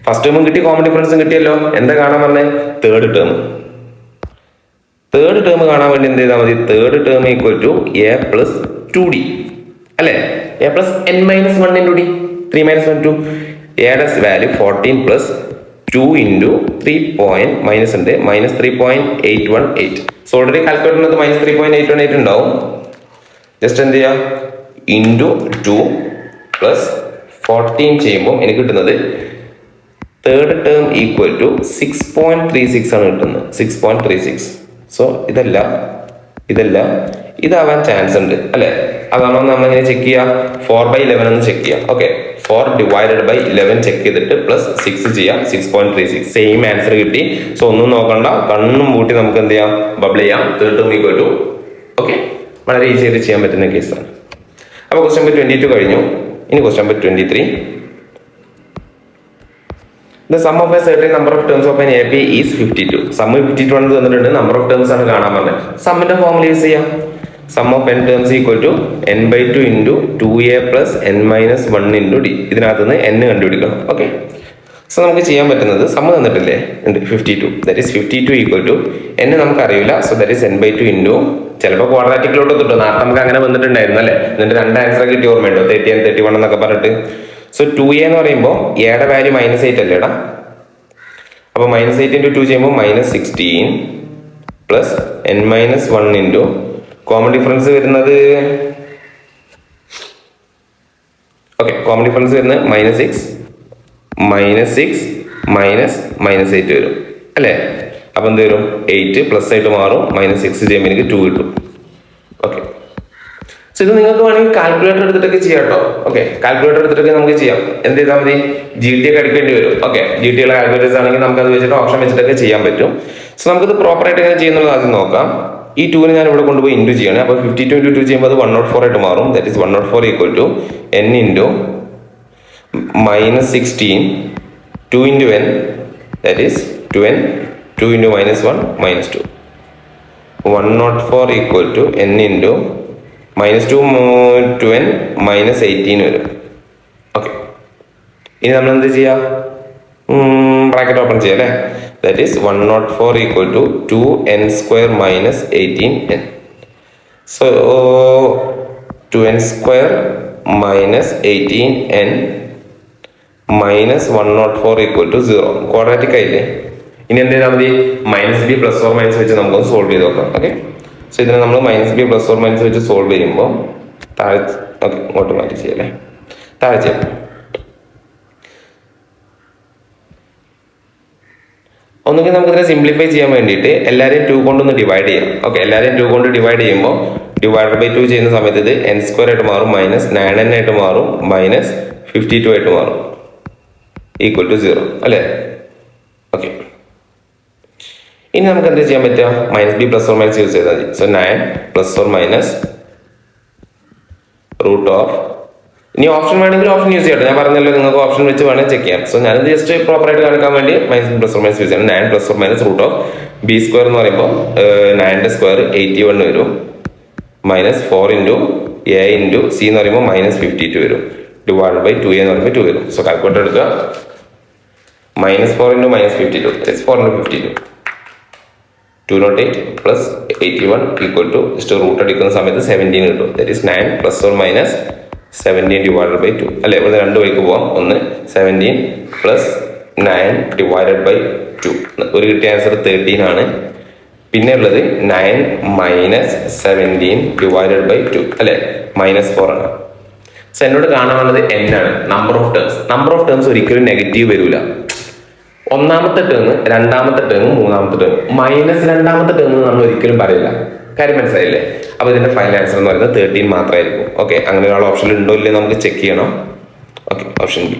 ഫസ്റ്റ് ടേമും കിട്ടി, കോമൺ ഡിഫറൻസും കിട്ടിയല്ലോ. എന്താ കാണാൻ പറഞ്ഞേ, തേർഡ് ടേം. തേർഡ് ടേം കാണാൻ വേണ്ടി എന്ത് ചെയ്താൽ മതി, third term equal to a + 2d അല്ലെ, a + n - 1 × d, 3 - 1 2. എയുടെ വാല്യൂ 14 + 2 ഇൻറ്റു 3 മൈനസ് ഉണ്ട്, -3.818. സോ ഓൾറെഡി കാൽക്കുലേറ്ററിനകത്ത് -3.818 ഉണ്ടാവും. ജസ്റ്റ് എന്ത് ചെയ്യാം, ഇൻറ്റു 2 + 14 ചെയ്യുമ്പോൾ എനിക്ക് കിട്ടുന്നത് തേർഡ് ടേം ഈക്വൽ ടു 6.36 ആണ് കിട്ടുന്നത്, 6.36. സോ ഇതല്ല ഇതാവാൻ ചാൻസ് ഉണ്ട് അല്ലെ. അതാണോ നമ്മൾ എങ്ങനെ ചെക്ക് ചെയ്യുക, 4/11 എന്ന് ചെക്ക് ചെയ്യാം. ഓക്കെ, 4 ഡിവൈഡഡ് ബൈ 11 ചെക്ക് ചെയ്തിട്ട് +6 ചെയ്യാം, 6.36. സെയിം ആൻസർ കിട്ടി. സോ ഒന്നും നോക്കണ്ട, കണ്ണും പൂട്ടി നമുക്ക് എന്ത് ചെയ്യാം, ബബിൾ ചെയ്യാം. Third term equal to. Okay, വളരെ ഈസി ആയിട്ട് ചെയ്യാൻ പറ്റുന്ന കേസാണ്. അപ്പോൾ ക്വസ്റ്റ്യൻ നമ്പർ 22 കഴിഞ്ഞു. ഇനി question number 23. The sum of a certain number of terms of an AP is 52. Sum 52 ആണ് തന്നിട്ടുണ്ട്, നമ്പർ ഓഫ് ടേംസ് ആണ് കാണാൻ പറഞ്ഞത്. സമ്മിന്റെ ഫോർമുല യൂസ് ചെയ്യാം. Sum of n terms equal to n/2 into 2a + n - 1 into d. ഇതിനകത്ത് നിന്ന് n കണ്ടുപിടിക്കണം. ഓക്കെ, സോ നമുക്ക് ചെയ്യാൻ പറ്റുന്നത്, സമ്മ് തന്നിട്ടില്ലേ, ഉണ്ട് 52. That is 52 equal to n നമുക്ക് അറിയില്ല. So that is n/2 into, ചിലപ്പോൾ ക്വാഡ്രാറ്റിക്കിലോട്ട് കിട്ടും, നേരത്തെ നമുക്ക് അങ്ങനെ വന്നിട്ടുണ്ടായിരുന്നു അല്ലേ. എന്നിട്ട് 2 ആൻസർ കിട്ടി ഓർമ്മയുണ്ടോ, 30 and 31 എന്നൊക്കെ പറഞ്ഞിട്ട്. സോ 2a എന്ന് പറയുമ്പോൾ എയുടെ വാല്യൂ -8 അല്ലേടാ. അപ്പോൾ -8 ഇൻറ്റു 2 ചെയ്യുമ്പോൾ -16 + n - 1 ഇൻറ്റു കോമൺ ഡിഫറൻസ് വരുന്നത്, ഓക്കെ, കോമൺ ഡിഫറൻസ് വരുന്നത് -6 -8 വരും അല്ലേ. അപ്പം എന്ത് വരും, 8 പ്ലസ് ആയിട്ട് മാറും, -6 ചെയ്യുമ്പോൾ എനിക്ക് 2 കിട്ടും. ഓക്കെ, സോ ഇത് നിങ്ങൾക്ക് വേണമെങ്കിൽ കാൽക്കുലേറ്റർ എടുത്തിട്ടൊക്കെ ചെയ്യാം കേട്ടോ. ഓക്കെ, കാൽക്കുലേറ്റർ എടുത്തിട്ടൊക്കെ നമുക്ക് ചെയ്യാം. എന്ത് ചെയ്താൽ മതി, GT ഒക്കെ എടുക്കേണ്ടി വരും. ഓക്കെ, GT ഉള്ള കാൽക്കുലേറ്റേഴ്സ് ആണെങ്കിൽ നമുക്ക് അത് വെച്ചിട്ട് ഓപ്ഷൻ വെച്ചിട്ടൊക്കെ ചെയ്യാൻ പറ്റും. സോ നമുക്കിത് പ്രോപ്പറായിട്ട് എങ്ങനെ ചെയ്യുന്നത് ആദ്യം നോക്കാം. ഈ 2നെ ഞാൻ ഇവിടെ കൊണ്ടുപോയി ഇൻറ്റു ചെയ്യണം. അപ്പോൾ 52 ഇൻറ്റു 2 ചെയ്യുമ്പോൾ അത് 104 ആയിട്ട് മാറും. That is 104 equal to n into -16 2 into n, that is 2n, 2 into -1 -2. 104 equal to n into -2 to n -18 വരും. ഓക്കെ, ഇനി നമ്മൾ എന്ത് ചെയ്യാം, ബ്രാക്കറ്റ് ഓപ്പൺ ചെയ്യാം അല്ലേ. That is 104 equal to 2n² -18n. So 2n² -18n -104 equal to 0. Quadratic ആയില്ലേ. ഇനി എന്ത് ചെയ്താൽ മതി, -b +or- വെച്ച് നമുക്കൊന്ന് സോൾവ് ചെയ്ത് നോക്കാം. ഓക്കെ, സോ ഇതിനെ നമ്മൾ -b +or- വെച്ച് സോൾവ് ചെയ്യുമ്പോൾ താഴെ, ഓക്കെ, ഇങ്ങോട്ട് മാറ്റി ചെയ്യല്ലേ, താഴെ ചെയ്യാം. ഒന്നുകിൽ നമുക്ക് ഇതിനെ സിംപ്ലിഫൈ ചെയ്യാൻ വേണ്ടിയിട്ട് എല്ലാവരെയും 2 കൊണ്ടൊന്ന് ഡിവൈഡ് ചെയ്യാം. ഓക്കെ, എല്ലാവരെയും 2 കൊണ്ട് ഡിവൈഡ് ചെയ്യുമ്പോൾ ഡിവൈഡ് ബൈ 2 ചെയ്യുന്ന സമയത്ത് ഇത് n² ആയിട്ട് മാറും, -9n ആയിട്ട് മാറും, -52 ആയിട്ട് മാറും, ഈക്വൽ ടു 0 അല്ലേ? ഓക്കെ, ഇനി നമുക്ക് എന്ത് ചെയ്യാൻ പറ്റുക? -b +or - യൂസ് ചെയ്താൽ മതി. സോ 9 +or √, ഇനി ഓപ്ഷൻ വേണമെങ്കിൽ ഓപ്ഷൻ യൂസ് ചെയ്യട്ടെ. ഞാൻ പറഞ്ഞല്ലോ നിങ്ങൾക്ക് ഓപ്ഷൻ വെച്ച് വേണമെങ്കിൽ ചെക്ക് ചെയ്യാം. സോ ഞാനിത് ജസ്റ്റ് പ്രോപ്പർ ആയിട്ട് കാണിക്കാൻ വേണ്ടി -b +or - യൂസ് ചെയ്യണം. 9 +or - √b² എന്ന് പറയുമ്പോൾ 9ന്റെ സ്ക്വയർ 81 വരും, -4 × a × c എന്ന് പറയുമ്പോൾ -52 വരും, ഡിവൈഡ് ബൈ 2a എന്ന് പറയുമ്പോൾ 2 വരും. സോ കാൽക്കുലേറ്റർ എടുക്കുക. -4 × -52 is 4 × 52, 208 + 81 equal to just root അടിക്കുന്ന സമയത്ത് 17 കിട്ടും. That is 9 +or - 17 divided by 2 അല്ലെ? ഇവിടെ 2 വഴിക്ക് പോവാം. ഒന്ന് 17 + 9 ഡിവൈഡഡ് ബൈ 2, ഒരു കിട്ടിയ ആൻസർ 13 ആണ്. പിന്നെ ഉള്ളത് 9 - 17 ഡിവൈഡഡ് ബൈ 2 അല്ലെ? -4 ആണ്. സോ എന്നോട് കാണാനുള്ളത് n ആണ്, number of terms. Number of terms ഒരിക്കലും നെഗറ്റീവ് വരില്ല. ഒന്നാമത്തെ ടേം, രണ്ടാമത്തെ ടേം, മൂന്നാമത്തെ ടേം, -2ാമത്തെ ടേം നമ്മൾ ഒരിക്കലും പറയില്ല. കാര്യം മനസ്സിലായില്ലേ? അപ്പൊ ഇതിന്റെ ഫൈനൽ ആൻസർ എന്ന് പറയുന്നത് 13 മാത്രമായിരിക്കും. ഓക്കെ, അങ്ങനെ ഒരാൾ ഓപ്ഷൻ ഉണ്ടോ ഇല്ലേ നമുക്ക് ചെക്ക് ചെയ്യണം. Okay, option B.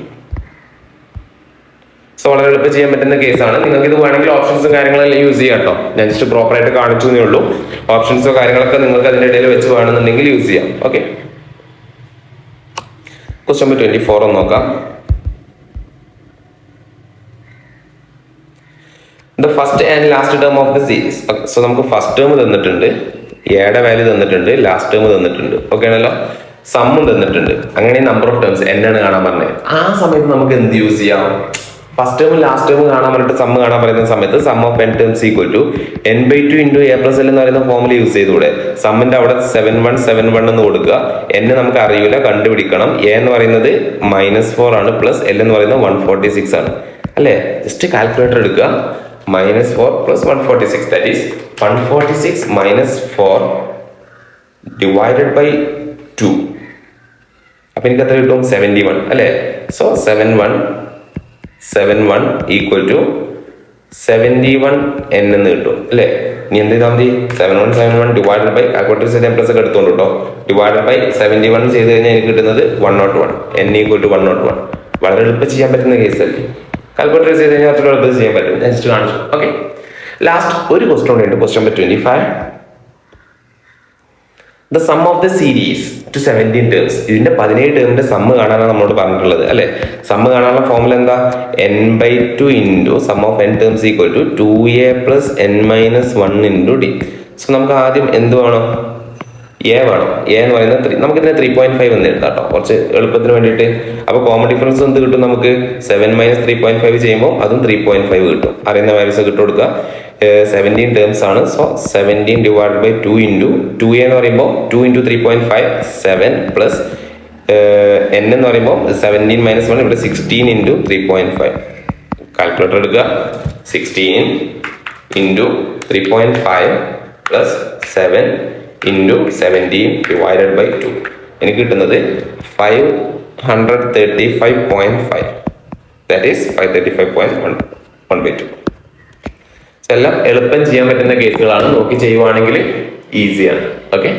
സോ വളരെ എളുപ്പം ചെയ്യാൻ പറ്റുന്ന കേസാണ്. നിങ്ങൾക്ക് ഇത് വേണമെങ്കിൽ ഓപ്ഷൻസും കാര്യങ്ങളെല്ലാം യൂസ് ചെയ്യാം കേട്ടോ. ഞാൻ ജസ്റ്റ് പ്രോപ്പർ ആയിട്ട് കാണിച്ചു എന്നേ ഉള്ളൂ. ഓപ്ഷൻസോ കാര്യങ്ങളൊക്കെ നിങ്ങൾക്ക് അതിന്റെ ഇടയിൽ വെച്ച് വേണമെന്നുണ്ടെങ്കിൽ യൂസ് ചെയ്യാം. ഓക്കെ, ക്വസ്റ്റ്യൻ നമ്പർ 24 ഒന്ന് നോക്കാം. The first and last term of the series. So നമുക്ക് ഫസ്റ്റ് ടേം തന്നിട്ടുണ്ട്, എയുടെ വാല്യൂ തന്നിട്ടുണ്ട്, ലാസ്റ്റ് ടേം തന്നിട്ടുണ്ട്. ഓക്കെ ആണല്ലോ? സമ്മും തന്നിട്ടുണ്ട്. അങ്ങനെ നമ്പർ ഓഫ് ടേംസ് എന്നാണ് കാണാൻ പറഞ്ഞത്. ആ സമയത്ത് നമുക്ക് എന്ത് യൂസ് ചെയ്യാം? ഫസ്റ്റ് ടേമും ലാസ്റ്റ് ടേമും കാണാൻ പറഞ്ഞിട്ട് സമ്മ് കാണാൻ പറയുന്ന സമയത്ത് sum of n terms equal to n/2 × a + l എന്ന് പറയുന്ന ഫോമിൽ യൂസ് ചെയ്തുകൂടെ? സമ്മിന്റെ അവിടെ 7171 എന്ന് കൊടുക്കുക. n നമുക്ക് അറിയില്ല, കണ്ടുപിടിക്കണം. a എന്ന് പറയുന്നത് -4 ആണ്, പ്ലസ് l എന്ന് പറയുന്നത് 146 ആണ് അല്ലേ? ജസ്റ്റ് കാൽക്കുലേറ്റർ എടുക്കുക. -4 + 146, that is 146 - 4 ഡിവൈഡഡ് ബൈ 2. അപ്പൊ എനിക്ക് എത്ര കിട്ടും? 71 അല്ലേ? സോ 71 ഈക്വൽ ടു 71 n എന്ന് കിട്ടും അല്ലേ? ഇനി എന്ത് ചെയ്താൽ മതി? 7171 ഡിവൈഡഡ് ബൈ കാൽക്കുലേറ്റർ ചെയ്ത് പ്ലസ് ഒക്കെ എടുത്തോണ്ട് കേട്ടോ. ഡിവൈഡഡ് ബൈ 71 ചെയ്ത് കഴിഞ്ഞാൽ എനിക്ക് കിട്ടുന്നത് 101, n ഈക്വൽ ടു 101. വളരെ എളുപ്പം ചെയ്യാൻ പറ്റുന്ന കേസല്ലേ? കാൽക്കുലേറ്റർ ചെയ്ത് കഴിഞ്ഞാൽ അത്ര എളുപ്പം ചെയ്യാൻ പറ്റും. ഞാൻ ജസ്റ്റ് കാണിച്ചു. ഓക്കെ, ലാസ്റ്റ് ഒരു ക്വസ്റ്റ്യൻ ഉണ്ട്, question number 25. The sum of the series to 17 terms. ഇതിന്റെ 17 ടേമിന്റെ സമ്മ് കാണാനാണ് നമ്മളോട് പറഞ്ഞിട്ടുള്ളത് അല്ലെ? സമ്മ് കാണാനുള്ള ഫോമുല എന്താ? n/2 × sum of n terms equal to 2a + n - 1 × d. So നമുക്ക് ആദ്യം എന്ത് വേണം? എ വേണം. എ എന്ന് പറയുന്നത് 3. നമുക്ക് ഇതിനെ 3.5 എന്ന് എഴുതാം കേട്ടോ, കുറച്ച് എളുപ്പത്തിന് വേണ്ടിയിട്ട്. അപ്പൊ കോമൺ ഡിഫറൻസ് എന്ത് കിട്ടും നമുക്ക്? 7 - 3.5 ചെയ്യുമ്പോൾ അതും 3.5 കിട്ടും. അറിയുന്ന വാല്യൂസ് ഒക്കെ ഇട്ട് കൊടുക്കുക. 17 ടേംസ് ആണ്. സോ 17 ഡിവൈഡ് ബൈ 2 × 2a എന്ന് പറയുമ്പോൾ 2 × 3.5 7 പ്ലസ് n എന്ന് പറയുമ്പോൾ 17 - 1 ഇവിടെ 16 × 3.5. കാൽക്കുലേറ്റർ എടുക്കുക. 16 × 3.5 പ്ലസ് 7 × 17 ഡിവൈഡഡ് ബൈ 2. എനിക്ക് കിട്ടുന്നത് 535.5. That is 535.1/2. എല്ലാം എളുപ്പം ചെയ്യാൻ പറ്റുന്ന കേസുകളാണ്. നോക്കി ചെയ്യുവാണെങ്കിൽ ഈസിയാണ്. ഓക്കെ.